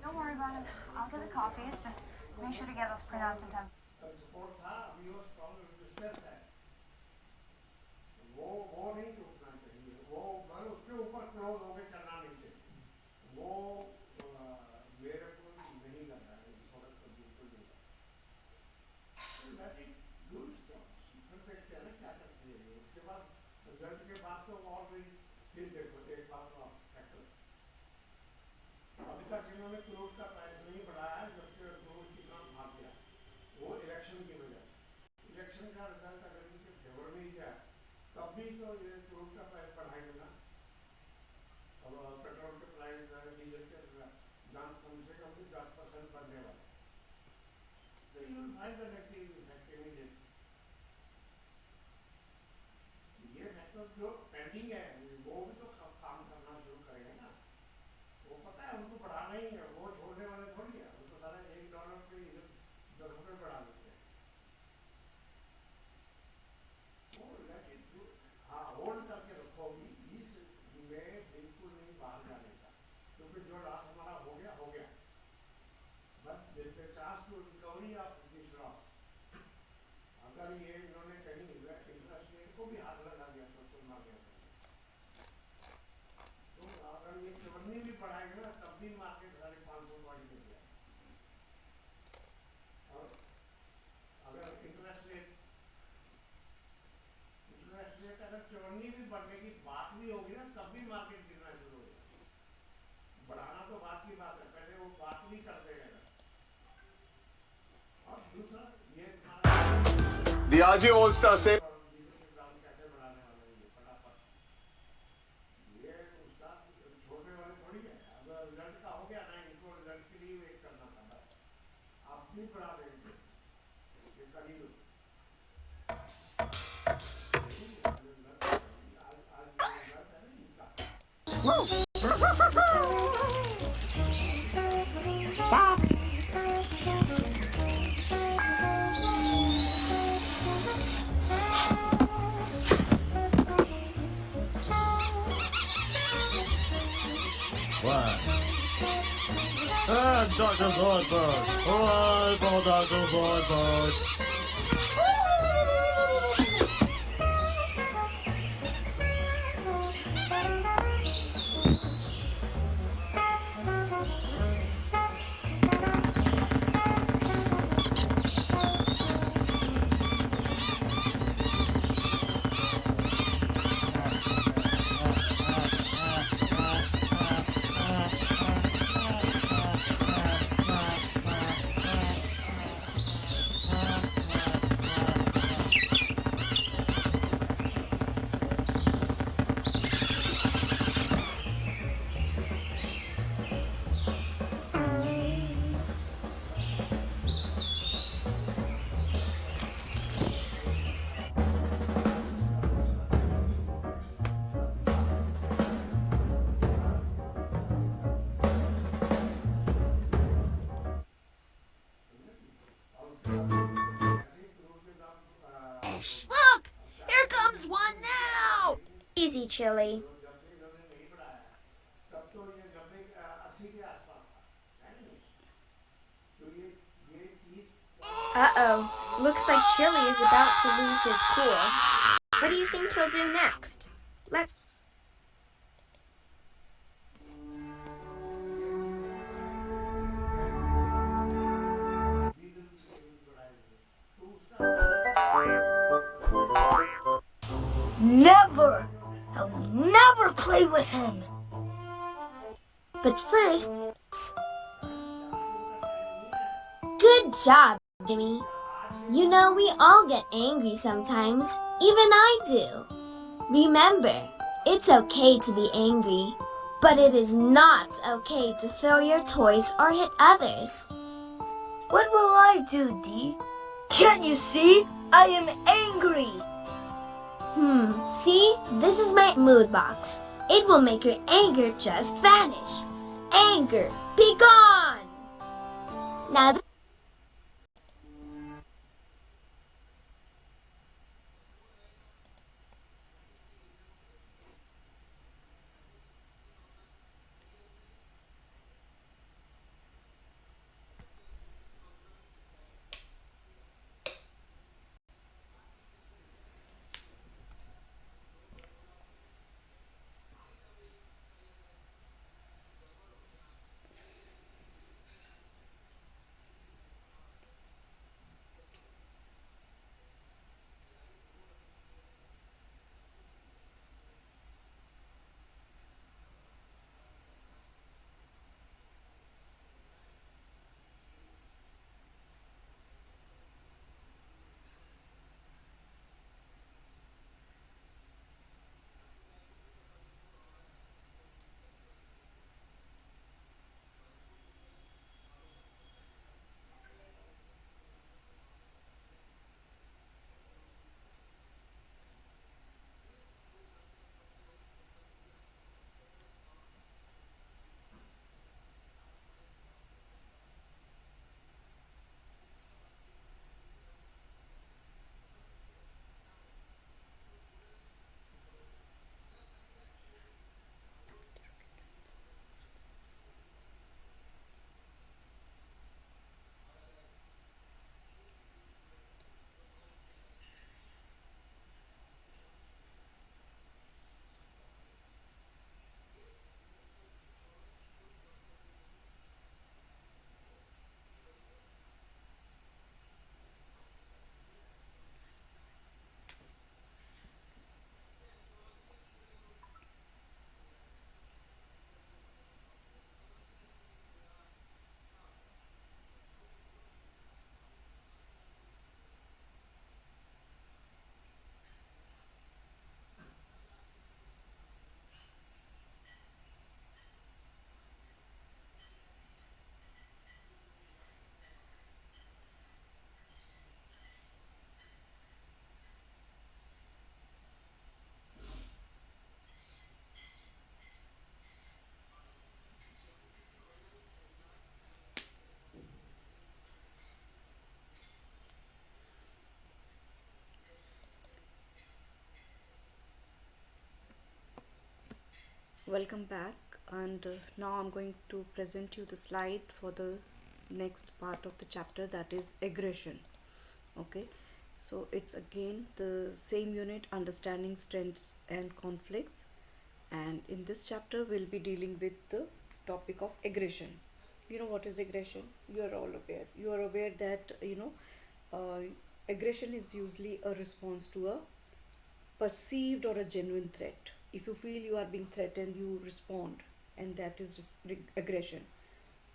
Don't worry about it. I'll get the coffees. Just make sure to get those printouts in time. The RJ All Star से Dr. Goldberg. Oh, Dr. Goldberg. Look! Here comes one now! Easy, Chili. Uh-oh. Looks like Chili is about to lose his cool. What do you think he'll do next? Let's... play with him. But first... Good job, Jimmy. You know we all get angry sometimes. Even I do. Remember, it's okay to be angry, but it is not okay to throw your toys or hit others. What will I do, Dee? Can't you see? I am angry. See? This is my mood box. It will make your anger just vanish. Anger, be gone! Now Welcome back, and now I'm going to present you the slide for the next part of the chapter, that is aggression. Okay, so it's again the same unit, understanding strengths and conflicts, and in this chapter we'll be dealing with the topic of aggression. You know what is aggression? You are all aware. You are aware that aggression is usually a response to a perceived or a genuine threat. If you feel you are being threatened, you respond, and that is aggression,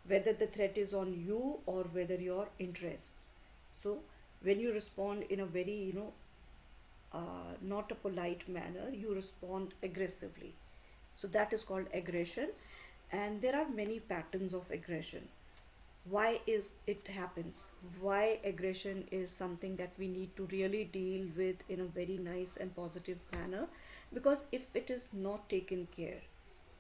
whether the threat is on you or whether your interests. So when you respond in a very not a polite manner, you respond aggressively. So that is called aggression, and there are many patterns of aggression. Why is it happens? Why aggression is something that we need to really deal with in a very nice and positive manner? Because if it is not taken care,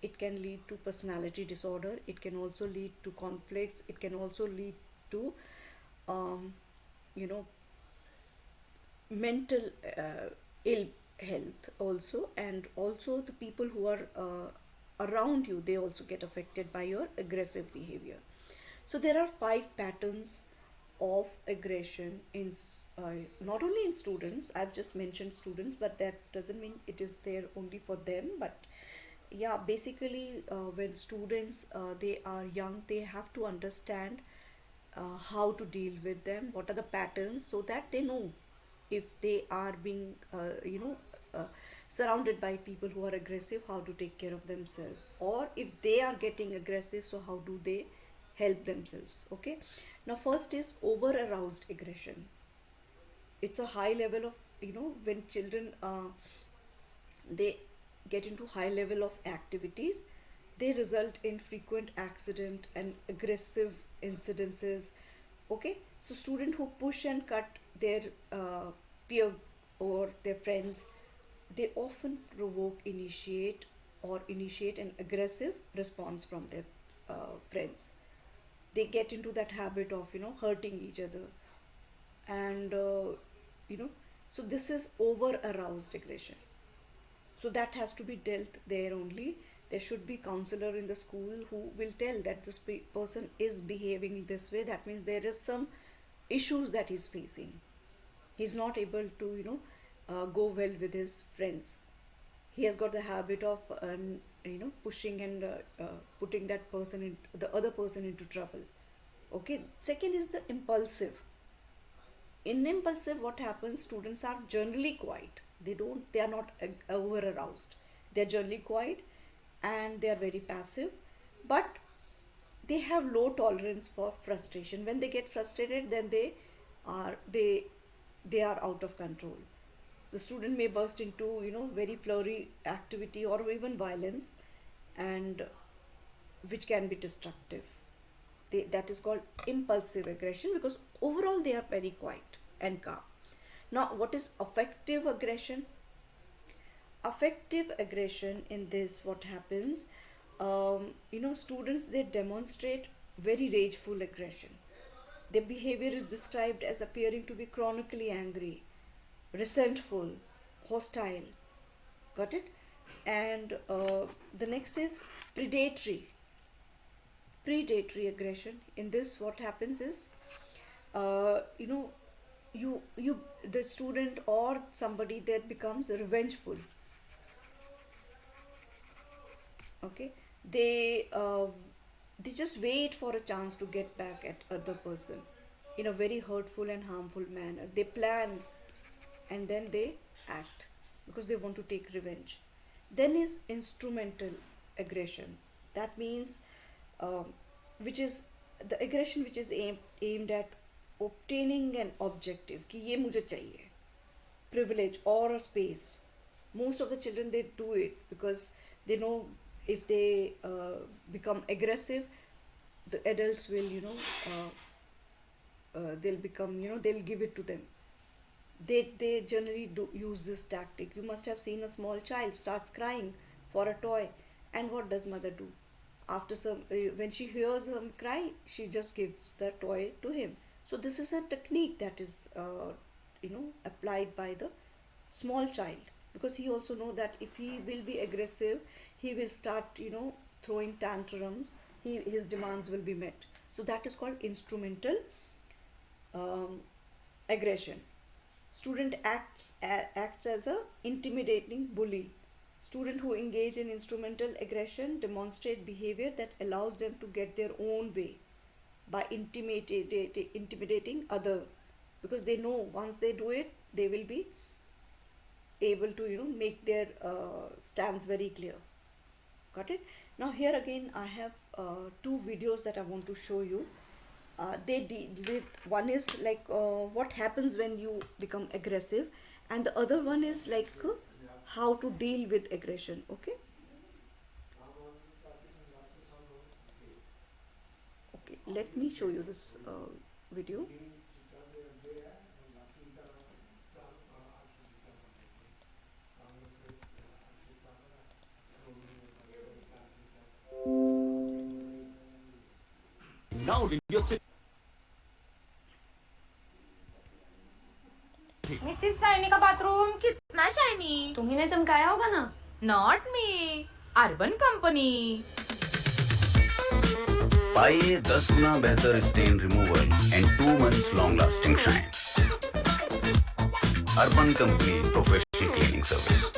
it can lead to personality disorder. It can also lead to conflicts. It can also lead to mental ill health also, and also the people who are around you, they also get affected by your aggressive behavior. So there are 5 patterns of aggression in not only in students. I've just mentioned students, but that doesn't mean it is there only for them. But yeah, basically when students they are young, they have to understand how to deal with them, what are the patterns, so that they know if they are being surrounded by people who are aggressive, how to take care of themselves, or if they are getting aggressive, so how do they help themselves. Okay, now first is over aroused aggression. It's a high level of, when children they get into high level of activities, they result in frequent accident and aggressive incidences. Okay, so student who push and cut their peer or their friends, they often initiate an aggressive response from their friends. They get into that habit of hurting each other, and so this is over aroused aggression. So that has to be dealt there only. There should be counselor in the school who will tell that this person is behaving this way. That means there is some issues that he's facing. He's not able to go well with his friends. He has got the habit of pushing and putting that person the other person into trouble. Okay, second is the impulsive. In impulsive, what happens, students are generally quiet. They are not over aroused. They are generally quiet and they are very passive, but they have low tolerance for frustration. When they get frustrated, then they are out of control. The student may burst into very flurry activity or even violence, and which can be destructive. That is called impulsive aggression, because overall they are very quiet and calm. Now, what is affective aggression? Affective aggression, in this what happens, students, they demonstrate very rageful aggression. Their behavior is described as appearing to be chronically angry, resentful, hostile. Got it? And the next is predatory aggression. In this, what happens is, the student or somebody that becomes revengeful. Okay, they just wait for a chance to get back at other person in a very hurtful and harmful manner. They plan and then they act because they want to take revenge. Then is instrumental aggression. That means which is the aggression which is aimed at obtaining an objective, कि ये मुझे चाहिए, privilege or a space. Most of the children, they do it because they know if they become aggressive, the adults will they'll become they'll give it to them. They generally do use this tactic. You must have seen a small child starts crying for a toy, and what does mother do? After when she hears him cry, she just gives the toy to him. So this is a technique that is applied by the small child, because he also know that if he will be aggressive, he will start throwing tantrums. His demands will be met. So that is called instrumental aggression. Student acts as a intimidating bully. Students who engage in instrumental aggression demonstrate behavior that allows them to get their own way by intimidating other, because they know once they do it, they will be able to make their stance very clear. Got it? Now here again I have two videos that I want to show you. They deal with, one is like what happens when you become aggressive, and the other one is like how to deal with aggression. Okay, let me show you this video. Now in your city. Mrs Saini का bathroom कितना shiny, तुम्ही ने चमकाया होगा ना. Not me, urban company. पाइए 10 गुना बेहतर stain removal and 2 months long lasting shine. Urban company professional cleaning service.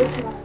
This one.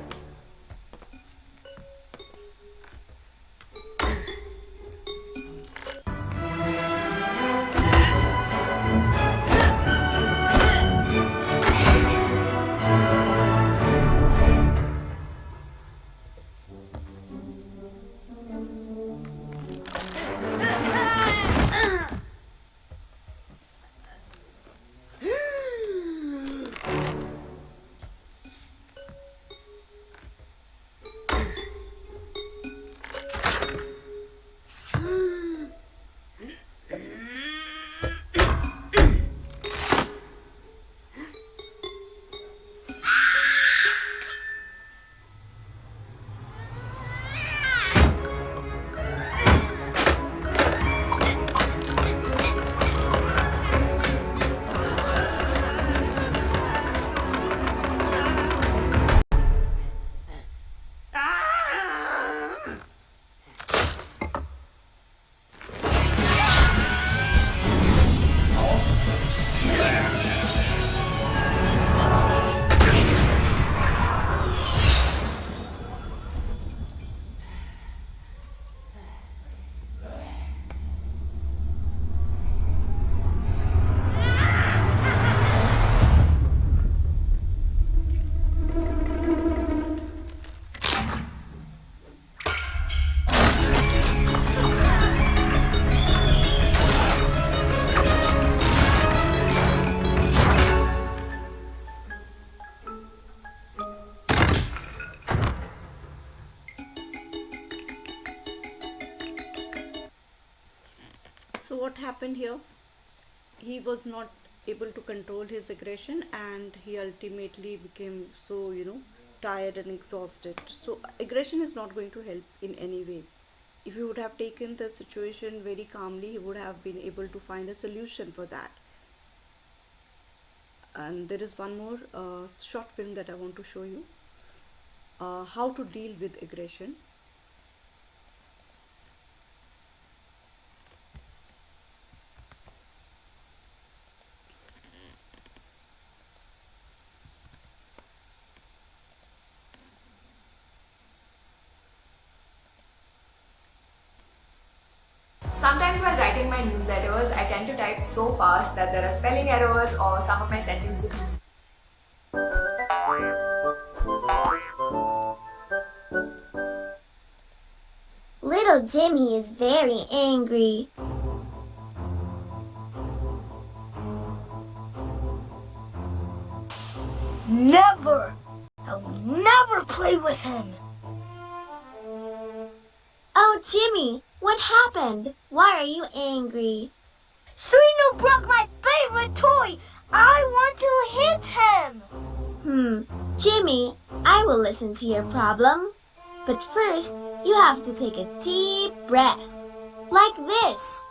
So what happened here? He was not able to control his aggression, and he ultimately became so, tired and exhausted. So aggression is not going to help in any ways. If he would have taken the situation very calmly, he would have been able to find a solution for that. And there is one more short film that I want to show you. How to deal with aggression. Sometimes while writing my newsletters, I tend to type so fast that there are spelling errors or some of my sentences just Little Jimmy is very angry. Never! I will never play with him! Oh, Jimmy, what happened? Why are you angry? Sereno broke my favorite toy! I want to hit him! Jimmy, I will listen to your problem. But first, you have to take a deep breath. Like this.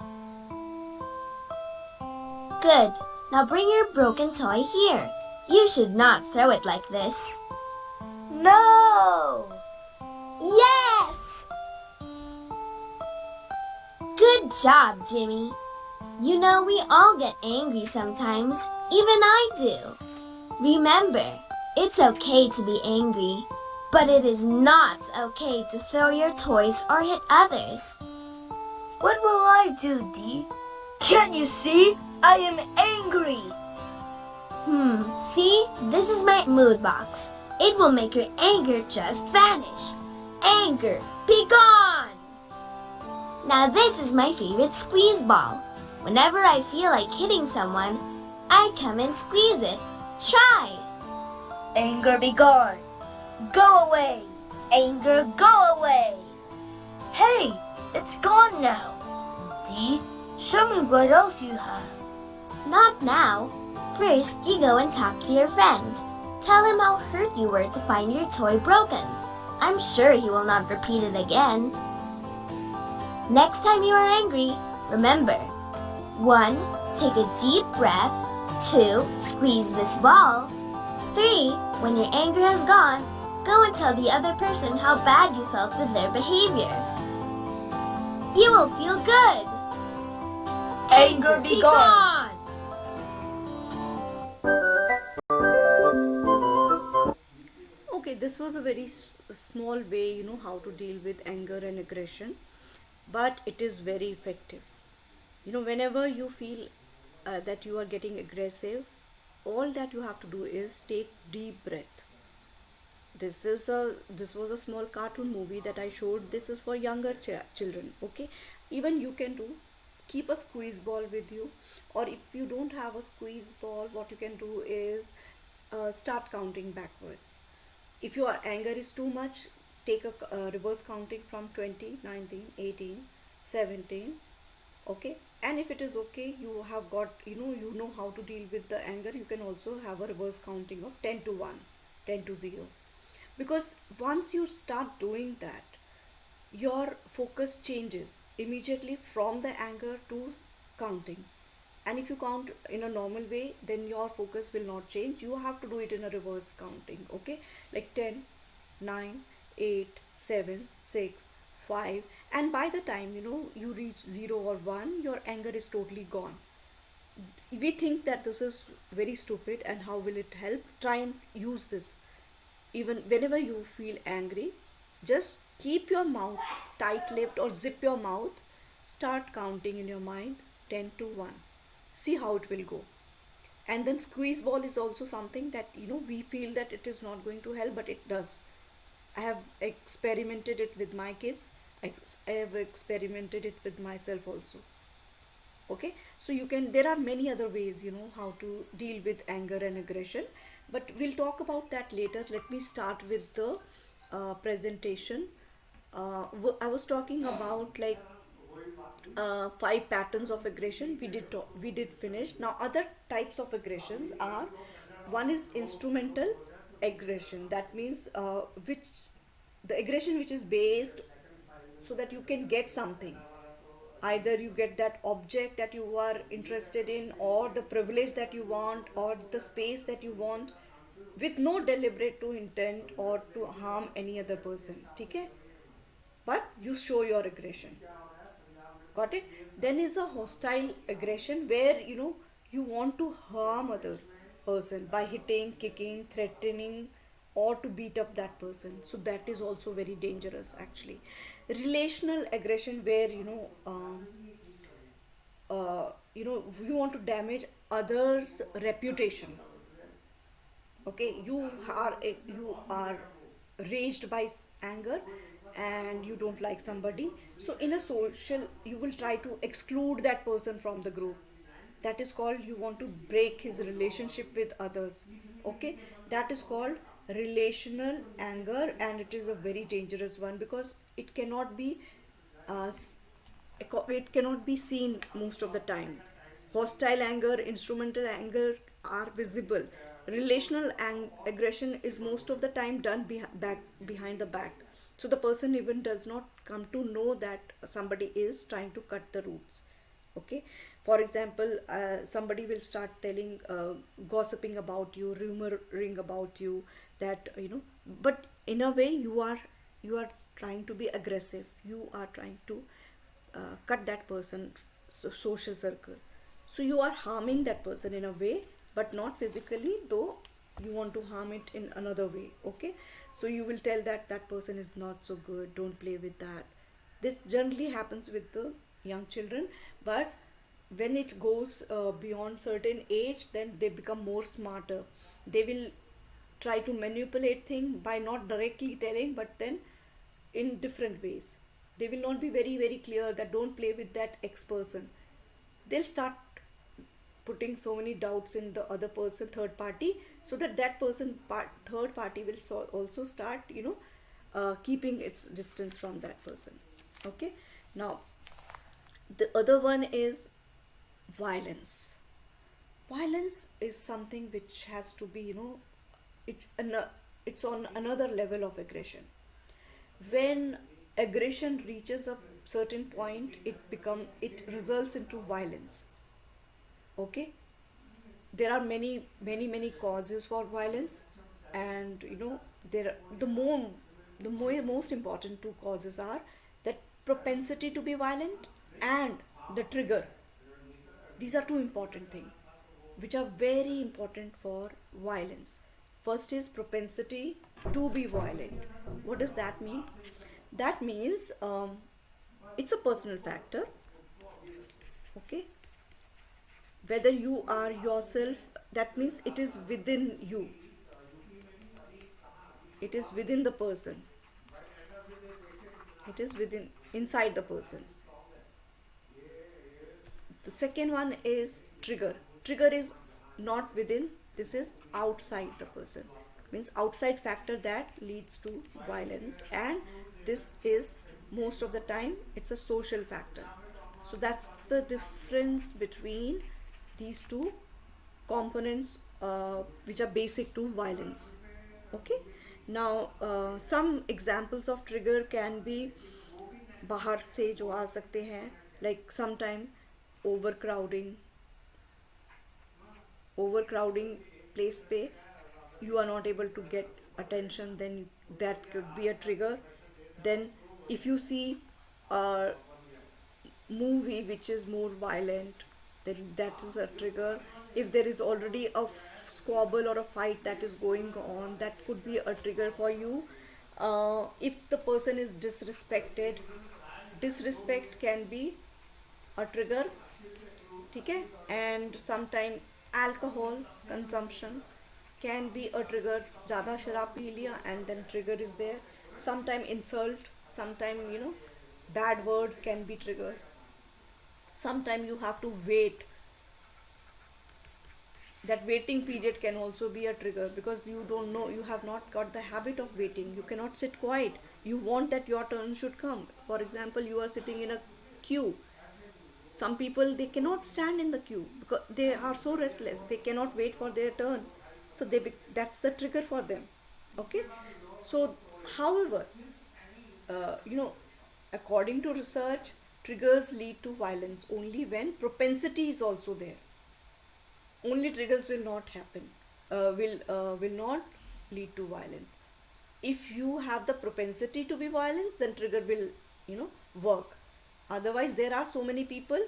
Good. Now bring your broken toy here. You should not throw it like this. No! Yes! Good job, Jimmy. You know we all get angry sometimes. Even I do. Remember, it's okay to be angry, but it is not okay to throw your toys or hit others. What will I do, Dee? Can't you see? I am angry. See? This is my mood box. It will make your anger just vanish. Anger, be gone! Now this is my favorite squeeze ball. Whenever I feel like hitting someone, I come and squeeze it. Try! Anger be gone. Go away. Anger, go away. Hey, it's gone now. Dee, show me what else you have. Not now. First, you go and talk to your friend. Tell him how hurt you were to find your toy broken. I'm sure he will not repeat it again. Next time you are angry, remember: 1. Take a deep breath. 2. Squeeze this ball. 3. When your anger has gone, go and tell the other person how bad you felt with their behavior. You will feel good. Anger be gone. Okay, Okay, this was a very small way, how to deal with anger and aggression, but it is very effective. Whenever you feel that you are getting aggressive, all that you have to do is take deep breath. This was a small cartoon movie that I showed. This is for younger children. Okay, even you can do, keep a squeeze ball with you, or if you don't have a squeeze ball, what you can do is start counting backwards. If your anger is too much, take a reverse counting from 20, 19, 18, 17. Okay, and if it is okay, you have got, you know how to deal with the anger, you can also have a reverse counting of 10 to 1, 10 to 0. Because once you start doing that, your focus changes immediately from the anger to counting. And if you count in a normal way, then your focus will not change. You have to do it in a reverse counting. Okay, like 10, 9, 8, 7, 6, 5, and by the time you reach 0 or 1, your anger is totally gone. We think that this is very stupid, and how will it help? Try and use this. Even whenever you feel angry, just keep your mouth tight-lipped or zip your mouth. Start counting in your mind 10 to 1. See how it will go. And then squeeze ball is also something that we feel that it is not going to help, but it does. I have experimented it with my kids. I have experimented it with myself also. Okay, so there are many other ways how to deal with anger and aggression, but we'll talk about that later. Let me start with the presentation. I was talking about like 5 patterns of aggression. We did finish. Now other types of aggressions are, one is instrumental aggression. That means the aggression which is based so that you can get something. Either you get that object that you are interested in, or the privilege that you want, or the space that you want, with no deliberate to intent or to harm any other person. Okay, but you show your aggression. Got it? Then is a hostile aggression, where you want to harm other person by hitting, kicking, threatening, or to beat up that person. So that is also very dangerous actually. Relational aggression, where you want to damage others' reputation. Okay, you are raged by anger, and you don't like somebody, so in a social, you will try to exclude that person from the group. That is called, you want to break his relationship with others. Okay, that is called relational anger, and it is a very dangerous one, because it cannot be seen most of the time. Hostile anger, instrumental anger are visible. Relational aggression is most of the time done behind the back, so the person even does not come to know that somebody is trying to cut the roots. Okay, for example, somebody will start telling, gossiping about you, rumoring about you, that but in a way you are trying to be aggressive. You are trying to cut that person's social circle, so you are harming that person in a way, but not physically, though you want to harm it in another way. Okay, so you will tell that person is not so good, don't play with that. This generally happens with the young children, but when it goes beyond certain age, then they become more smarter. They will try to manipulate things by not directly telling, but then in different ways. They will not be very, very clear that don't play with that X person. They'll start putting so many doubts in the other person, third party, so that person, third party, will also start keeping its distance from that person. Okay, now the other one is violence. Violence is something which has to be, it's on another level of aggression. When aggression reaches a certain point, it results into violence. Okay, there are many causes for violence, and the most important 2 causes are that propensity to be violent and the trigger. These are 2 important things which are very important for violence. First is propensity to be violent. What does that mean? That means it's a personal factor. Okay, whether you are yourself, that means it is within you, it is within the person, it is within inside the person. The second one is trigger. Trigger is not within, this is outside the person, means outside factor that leads to violence, and this is most of the time it's a social factor. So that's the difference between these two components which are basic to violence. Okay, now some examples of trigger can be बाहर से जो आ सकते हैं, like sometime overcrowding place पे you are not able to get attention, then that could be a trigger. Then if you see a movie which is more violent, then that is a trigger. If there is already a squabble or a fight that is going on, that could be a trigger for you. If the person is disrespected, disrespect can be a trigger. Okay, and sometime alcohol consumption can be a trigger. ज़्यादा शराब P लिया and then trigger is there. Sometime insult, sometime bad words can be trigger. Sometime you have to wait. That waiting period can also be a trigger, because you don't know, you have not got the habit of waiting. You cannot sit quiet. You want that your turn should come. For example, you are sitting in a queue. Some people, they cannot stand in the queue because they are so restless. They cannot wait for their turn. So that's the trigger for them. Okay. So, however, according to research, triggers lead to violence only when propensity is also there. Only triggers will not happen, will not lead to violence. If you have the propensity to be violent, then trigger will work. Otherwise, there are so many people,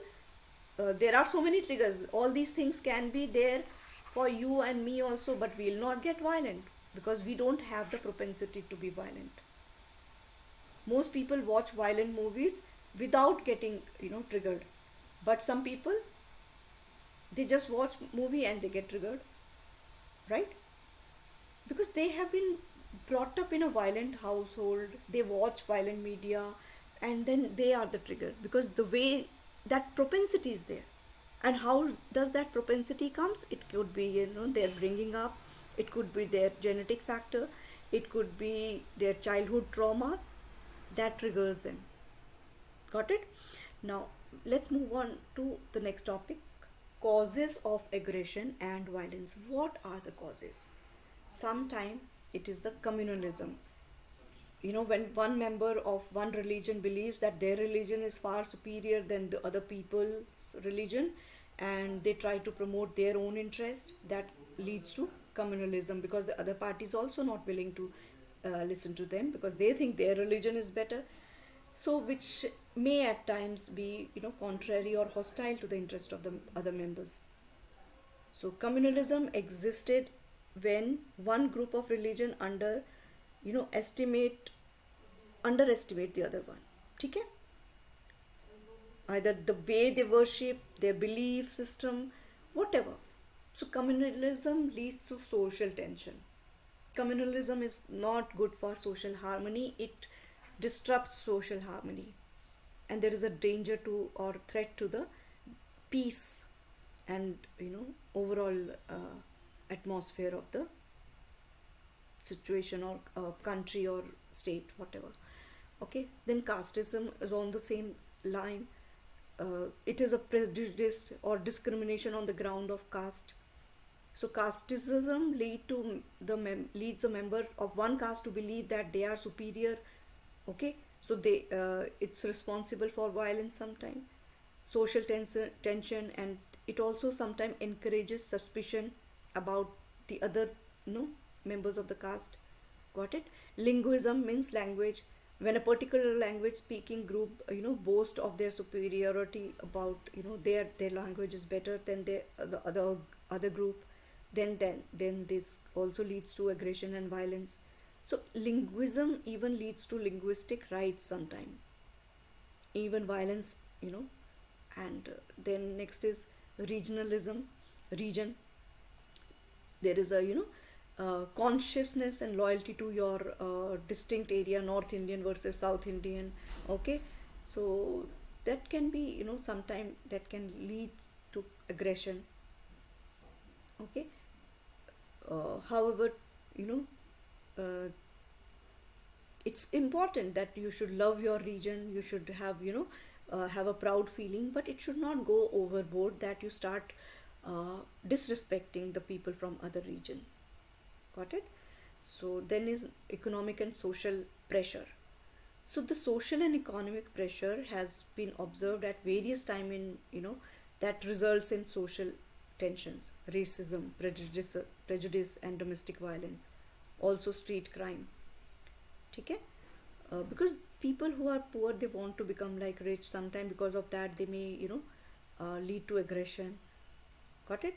there are so many triggers. All these things can be there for you and me also, but we will not get violent because we don't have the propensity to be violent. Most people watch violent movies without getting triggered, but some people, they just watch movie and they get triggered, right? Because they have been brought up in a violent household, they watch violent media, and then they are the trigger, because the way that propensity is there. And how does that propensity comes? It could be their bringing up, it could be their genetic factor, it could be their childhood traumas that triggers them. Got it? Now let's move on to the next topic. Causes of aggression and violence. What are the causes? Sometimes it is the communalism. When one member of one religion believes that their religion is far superior than the other people's religion, and they try to promote their own interest, that leads to communalism, because the other party is also not willing to listen to them because they think their religion is better. So which may at times be contrary or hostile to the interest of the other members. So communalism existed when one group of religion underestimate the other one. Okay? Either the way they worship, their belief system, whatever. So communalism leads to social tension. Communalism is not good for social harmony. It disrupts social harmony, and there is a danger to or threat to the peace and overall atmosphere of the situation or country or state, whatever. Okay, then casteism is on the same line. It is a prejudice or discrimination on the ground of caste. So casteism leads a member of one caste to believe that they are superior. Okay, so it's responsible for violence sometimes, social tension, and it also sometimes encourages suspicion about the other members of the caste. Got it? Linguism means language. When a particular language speaking group boast of their superiority about their language is better than the other group, then this also leads to aggression and violence. So linguism even leads to linguistic rights sometime, even violence, and then next is regionalism, region. There is a consciousness and loyalty to your distinct area, North Indian versus South Indian. Okay, so that can be, sometime that can lead to aggression. Okay, however, it's important that you should love your region, you should have, have a proud feeling, but it should not go overboard that you start disrespecting the people from other region. Got it? So then is economic and social pressure. So the social and economic pressure has been observed at various time in, that results in social tensions, racism, prejudice and domestic violence, also street crime. Okay? Because people who are poor, they want to become like rich. Sometimes because of that they may, lead to aggression. Got it?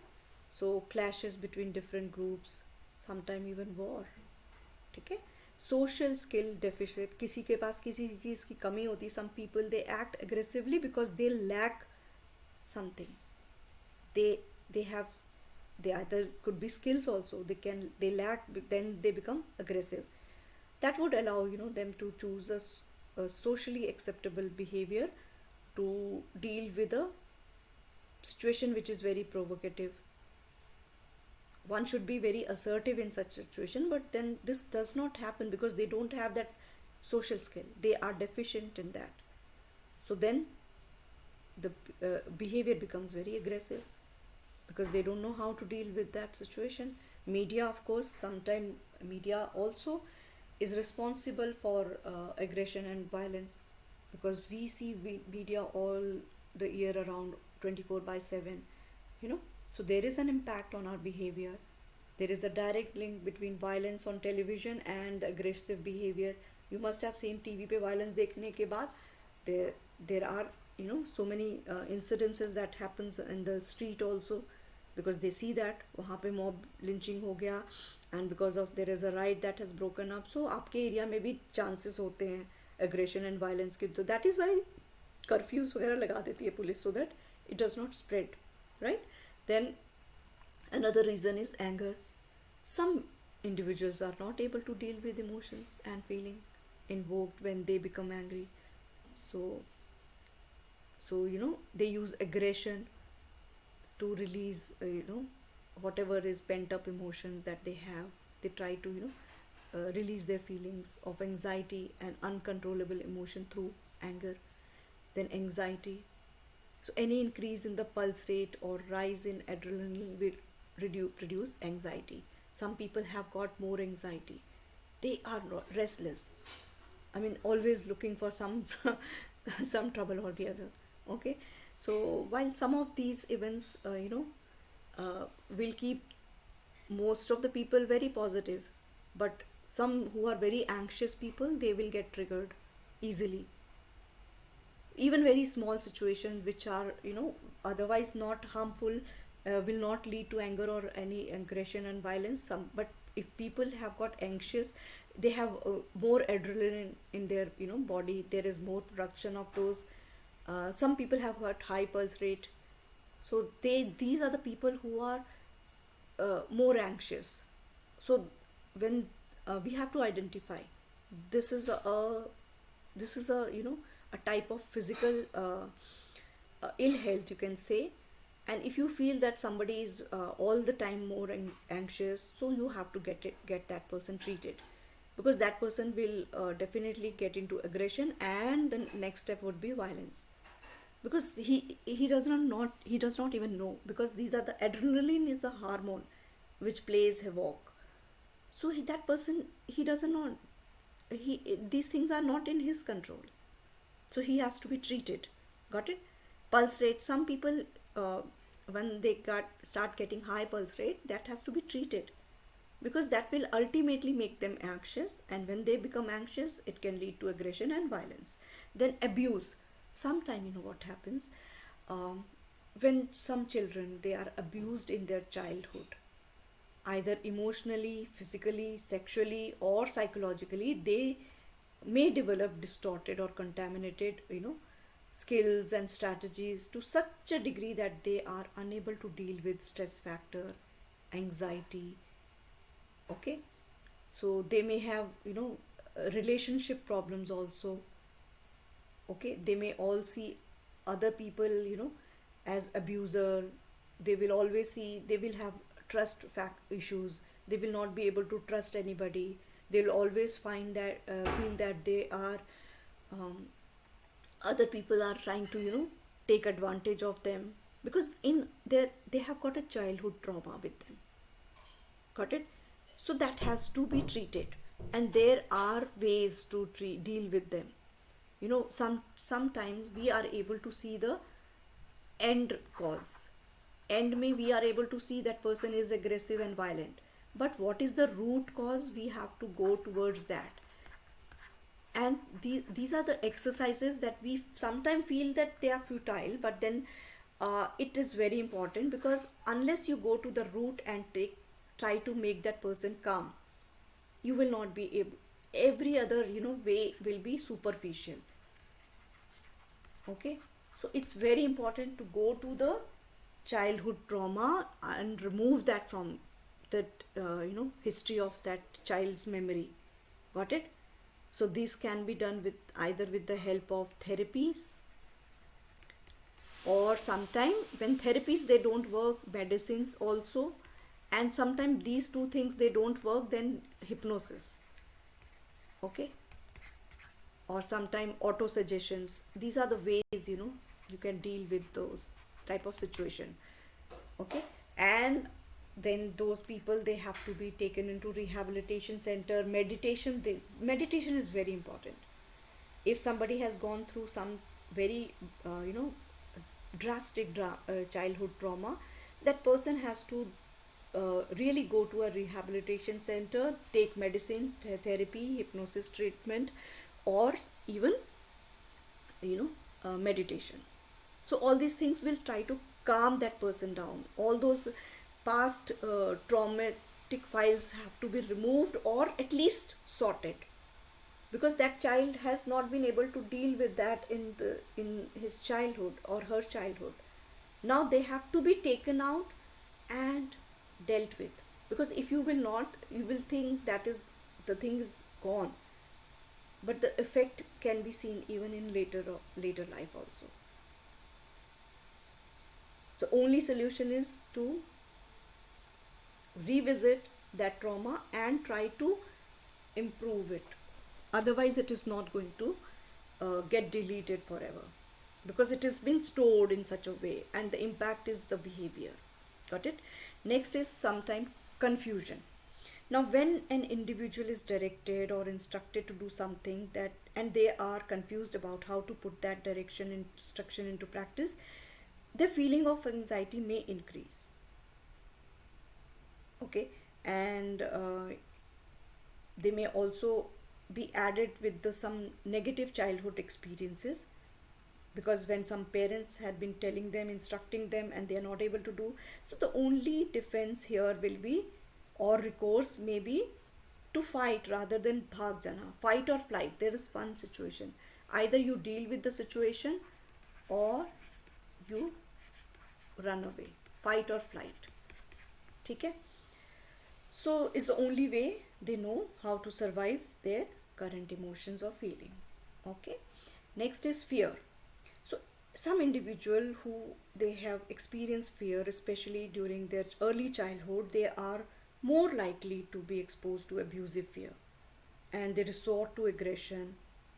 So clashes between different groups, sometimes even war. ठीक है? Social skill deficit, किसी के पास किसी चीज़ की कमी होती, some people they act aggressively because they lack something. They either could be skills also, they lack, then they become aggressive. That would allow, them to choose a socially acceptable behavior to deal with a situation which is very provocative. One should be very assertive in such situation, but then this does not happen because they don't have that social skill. They are deficient in that. So then the behavior becomes very aggressive because they don't know how to deal with that situation. Media, of course, sometimes media also is responsible for aggression and violence, because we see media all the year around, 24/7, so there is an impact on our behavior. There is a direct link between violence on television and the aggressive behavior. You must have seen TV pe violence dekhne ke baad there are so many incidences that happens in the street also, because they see that wahan pe mob lynching ho gaya, and because of there is a riot that has broken up, so aapke area mein bhi chances hote hain aggression and violence ke. So that is why curfews वगैरह लगा देती है police, so that it does not spread, right? Then another reason is anger. Some individuals are not able to deal with emotions and feeling invoked when they become angry. So they use aggression to release whatever is pent up emotions that they have. They try to release their feelings of anxiety and uncontrollable emotion through anger. Then anxiety. So any increase in the pulse rate or rise in adrenaline will produce anxiety. Some people have got more anxiety. They are restless. I mean, always looking for some some trouble or the other. Okay. So while some of these events, will keep most of the people very positive, but some who are very anxious people, they will get triggered easily. Even very small situations which are otherwise not harmful will not lead to anger or any aggression and violence. But if people have got anxious, they have more adrenaline in their body. There is more production of those. Some people have got high pulse rate, so these are the people who are more anxious. So when we have to identify, this is a a type of physical ill health, you can say. And if you feel that somebody is all the time more anxious, so you have to get that person treated, because that person will definitely get into aggression, and the next step would be violence, because he does not even know, because these are the adrenaline is a hormone which plays havoc. So that person, he doesn't know, these things are not in his control. So he has to be treated. Got it? Pulse rate. Some people, when they start getting high pulse rate, that has to be treated, because that will ultimately make them anxious, and when they become anxious, it can lead to aggression and violence. Then abuse. Sometime what happens, when some children, they are abused in their childhood. either emotionally, physically, sexually, or psychologically, they may develop distorted or contaminated, skills and strategies to such a degree that they are unable to deal with stress factor, anxiety. Okay, so they may have, relationship problems also. Okay, they may all see other people, as abuser. They will always see, they will have trust fact issues. They will not be able to trust anybody. They will always find that feel that they are other people are trying to, take advantage of them, because in their they have got a childhood trauma with them. Got it? So that has to be treated, and there are ways to deal with them. Sometimes we are able to see the end cause. End may we are able to see that person is aggressive and violent, but what is the root cause? We have to go towards that. And these are the exercises that we sometimes feel that they are futile, but then it is very important, because unless you go to the root and try to make that person calm, you will not be able. Every other way will be superficial. Okay, so it's very important to go to the childhood trauma and remove that from that history of that child's memory. Got it? So this can be done with either with the help of therapies, or sometime when therapies they don't work, medicines also, and sometimes these two things they don't work, then hypnosis. Okay, or sometime auto suggestions. These are the ways you can deal with those type of situation. Okay, and then those people, they have to be taken into rehabilitation center. Meditation is very important. If somebody has gone through some very drastic childhood trauma, that person has to really go to a rehabilitation center, take medicine, therapy, hypnosis treatment, or even meditation. So all these things will try to calm that person down. All those past traumatic files have to be removed, or at least sorted, because that child has not been able to deal with that in his childhood or her childhood. Now they have to be taken out and dealt with, because if you will not, you will think that is the thing is gone, but the effect can be seen even in later life also. The only solution is to revisit that trauma and try to improve it. Otherwise it is not going to get deleted forever, because it has been stored in such a way, and the impact is the behavior. Got it? Next is sometimes confusion. Now when an individual is directed or instructed to do something that, and they are confused about how to put that instruction into practice, the feeling of anxiety may increase. Okay, and they may also be added with some negative childhood experiences, because when some parents had been telling them, instructing them, and they are not able to do, so the only defense here will be, or recourse may be, to fight rather than bhag jana, fight or flight. There is one situation, either you deal with the situation or you run away, fight or flight. Okay, so is the only way they know how to survive their current emotions or feeling. Okay, next is fear. So some individual who they have experienced fear, especially during their early childhood, they are more likely to be exposed to abusive fear, and they resort to aggression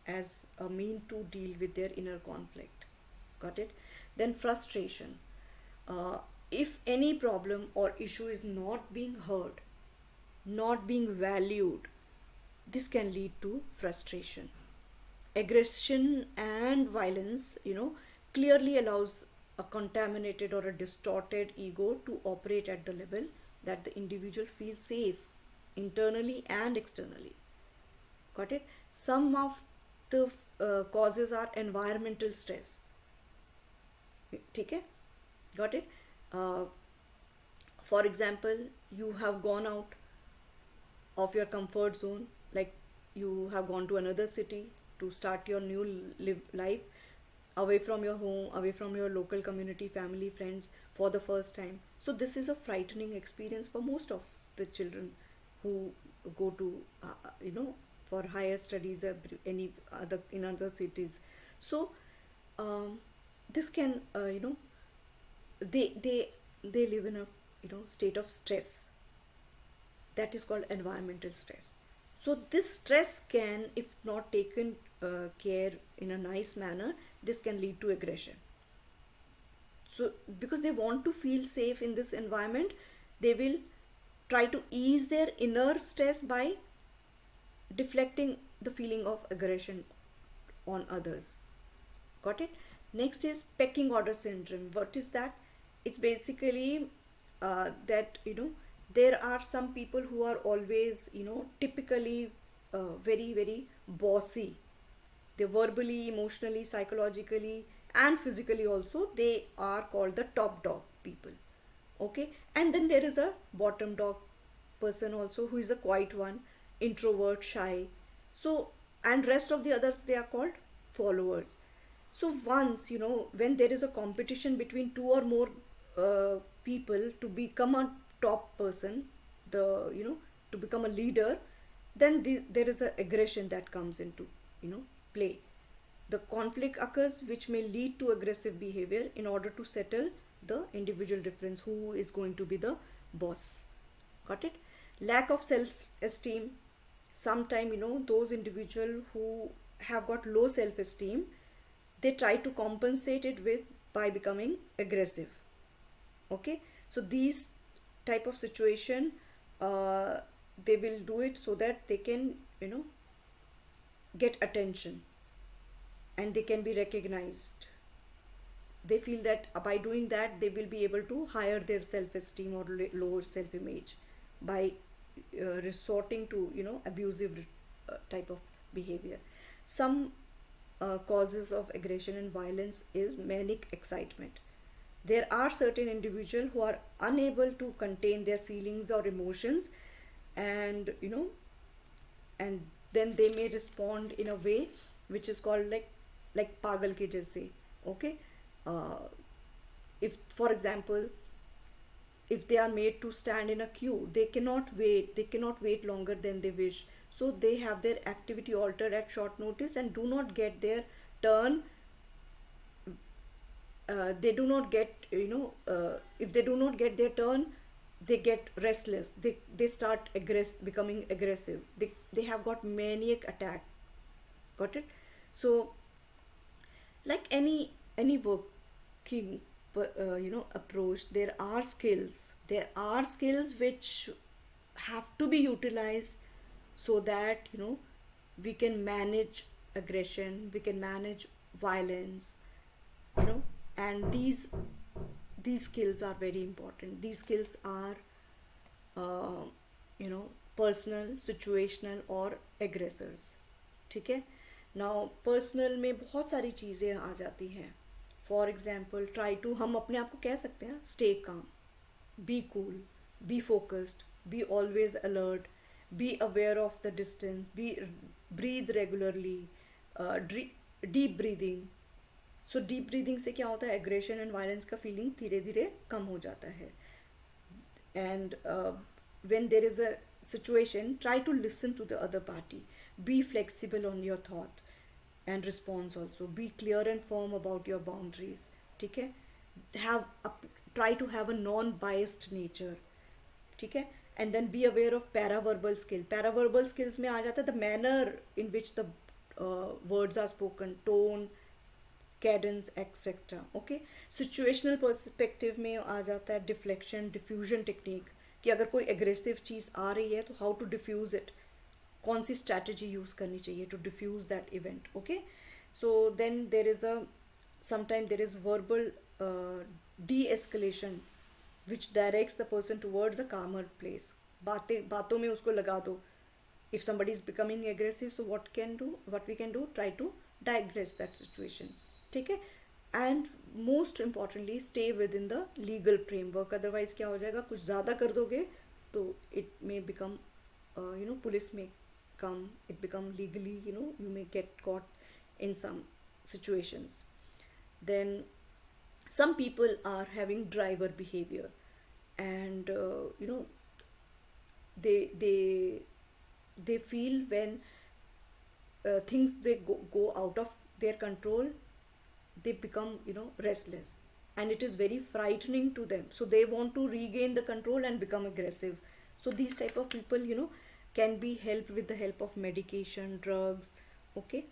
as a mean to deal with their inner conflict. Got it? Then frustration. If any problem or issue is not being heard, not being valued, this can lead to frustration. Aggression and violence, clearly allows a contaminated or a distorted ego to operate at the level that the individual feels safe internally and externally. Got it? Some of the causes are environmental stress. Okay? Got it? For example, you have gone out of your comfort zone, like you have gone to another city to start your new life, away from your home, away from your local community, family, friends, for the first time. So this is a frightening experience for most of the children who go to for higher studies any other in other cities. So this can they live in a state of stress that is called environmental stress. So this stress can, if not taken care in a nice manner, this can lead to aggression. So because they want to feel safe in this environment, they will try to ease their inner stress by deflecting the feeling of aggression on others. Got it? Next is pecking order syndrome. What is that? It's basically that there are some people who are always typically very very bossy. They're verbally, emotionally, psychologically and physically also. They are called the top dog people. Okay, and then there is a bottom dog person also, who is a quiet one, introvert, shy. So, and rest of the others, they are called followers. So once when there is a competition between two or more people to become a top person, to become a leader, then there is a aggression that comes into play. The conflict occurs which may lead to aggressive behavior in order to settle the individual difference, who is going to be the boss. Got it? Lack of self-esteem. Sometime those individuals who have got low self-esteem, they try to compensate it by becoming aggressive. Okay, so these type of situation, they will do it so that they can get attention and they can be recognized. They feel that by doing that they will be able to higher their self-esteem or lower self-image by resorting to abusive type of behavior. Some causes of aggression and violence is manic excitement. There are certain individuals who are unable to contain their feelings or emotions, and and then they may respond in a way which is called like pagal ke jaise. Okay, if for example, if they are made to stand in a queue, they cannot wait longer than they wish, so they have their activity altered at short notice and do not get their turn. They do not get if they do not get their turn, they get restless, they start becoming aggressive, they have got maniac attack. Got it? So like any working approach, there are skills which have to be utilized so that we can manage aggression, we can manage violence, and these skills are very important. These skills are personal, situational और aggressors. ठीक है? Now personal में बहुत सारी चीज़ें आ जाती हैं. For example, try to, हम अपने आप को कह सकते हैं stay calm, be cool, be focused, be always alert, be aware of the distance, breathe regularly, deep breathing. So deep breathing से क्या होता है, aggression and violence का feeling धीरे धीरे कम हो जाता है. And when there is a situation, try to listen to the other party. Be flexible on your thought and response also. Be clear and firm about your boundaries. ठीक है? Try to have a non-biased nature. ठीक है? And then be aware of paraverbal skill. Paraverbal skills में आ जाता है the manner in which the words are spoken, tone, cadence, etc. Okay, situational perspective में आ जाता है deflection, diffusion technique, कि अगर कोई aggressive चीज़ आ रही है तो how to diffuse it, कौन सी strategy use करनी चाहिए to diffuse that event. Okay, so then there is sometimes there is verbal de-escalation which directs the person towards a calmer place. बातों में उसको लगा दो. If somebody is becoming aggressive, so what we can do, try to digress that situation. ठीक है? and most importantly stay within the legal framework. Otherwise क्या हो जाएगा, कुछ ज़्यादा कर दोगे तो it may become police may come, it become legally, you may get caught in some situations. Then some people are having driver behavior, and they feel when things they go out of their control, they become restless, and it is very frightening to them, so they want to regain the control and become aggressive. So these type of people can be helped with the help of medication, drugs. Okay,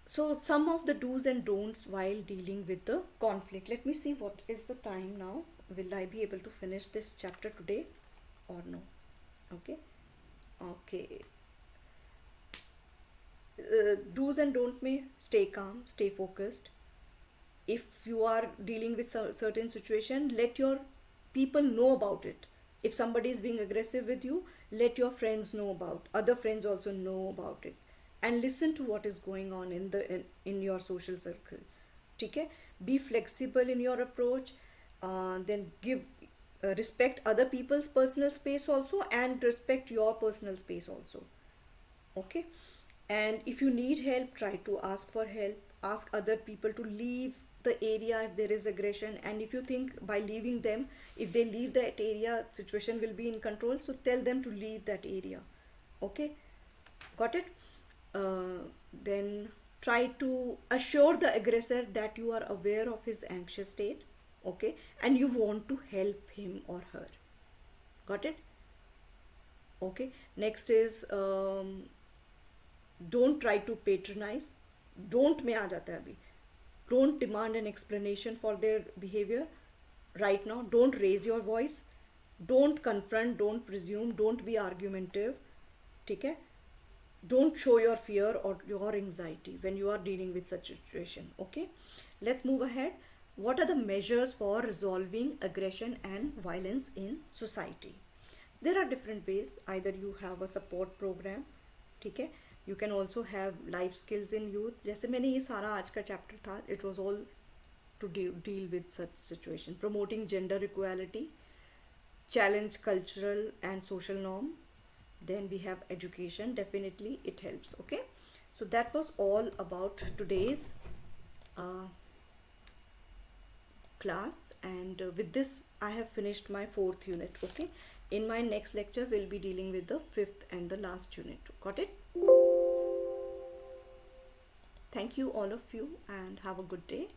so some of the do's and don'ts while dealing with the conflict. Let me see what is the time now. Will I be able to finish this chapter today or no? Okay. Do's and don't may stay calm, stay focused. If you are dealing with certain situation, let your people know about it. If somebody is being aggressive with you, let your friends know about, other friends also know about it, and listen to what is going on in your social circle. Okay, be flexible in your approach. Then give respect other people's personal space also, and respect your personal space also. Okay, and if you need help, try to ask for help. Ask other people to leave the area if there is aggression, and if you think by leaving them, if they leave that area, situation will be in control, so tell them to leave that area. Okay, got it? Then try to assure the aggressor that you are aware of his anxious state, okay, and you want to help him or her. Got it? Okay, next is don't try to patronize. Don't में आ जाता है अभी. Don't demand an explanation for their behavior right now. Don't raise your voice. Don't confront, don't presume, don't be argumentative. ठीक है? Don't show your fear or your anxiety when you are dealing with such a situation. Okay, let's move ahead. What are the measures for resolving aggression and violence in society? There are different ways. Either you have a support program, ठीक है, you can also have life skills in youth. जैसे मैंने ये सारा आज का chapter था, it was all to deal with such situation. Promoting gender equality, challenge cultural and social norm. Then we have education, definitely it helps. Okay, so that was all about today's class, and with this I have finished my 4th unit. Okay, in my next lecture we'll be dealing with the 5th and the last unit. Got it? Thank you all of you, and have a good day.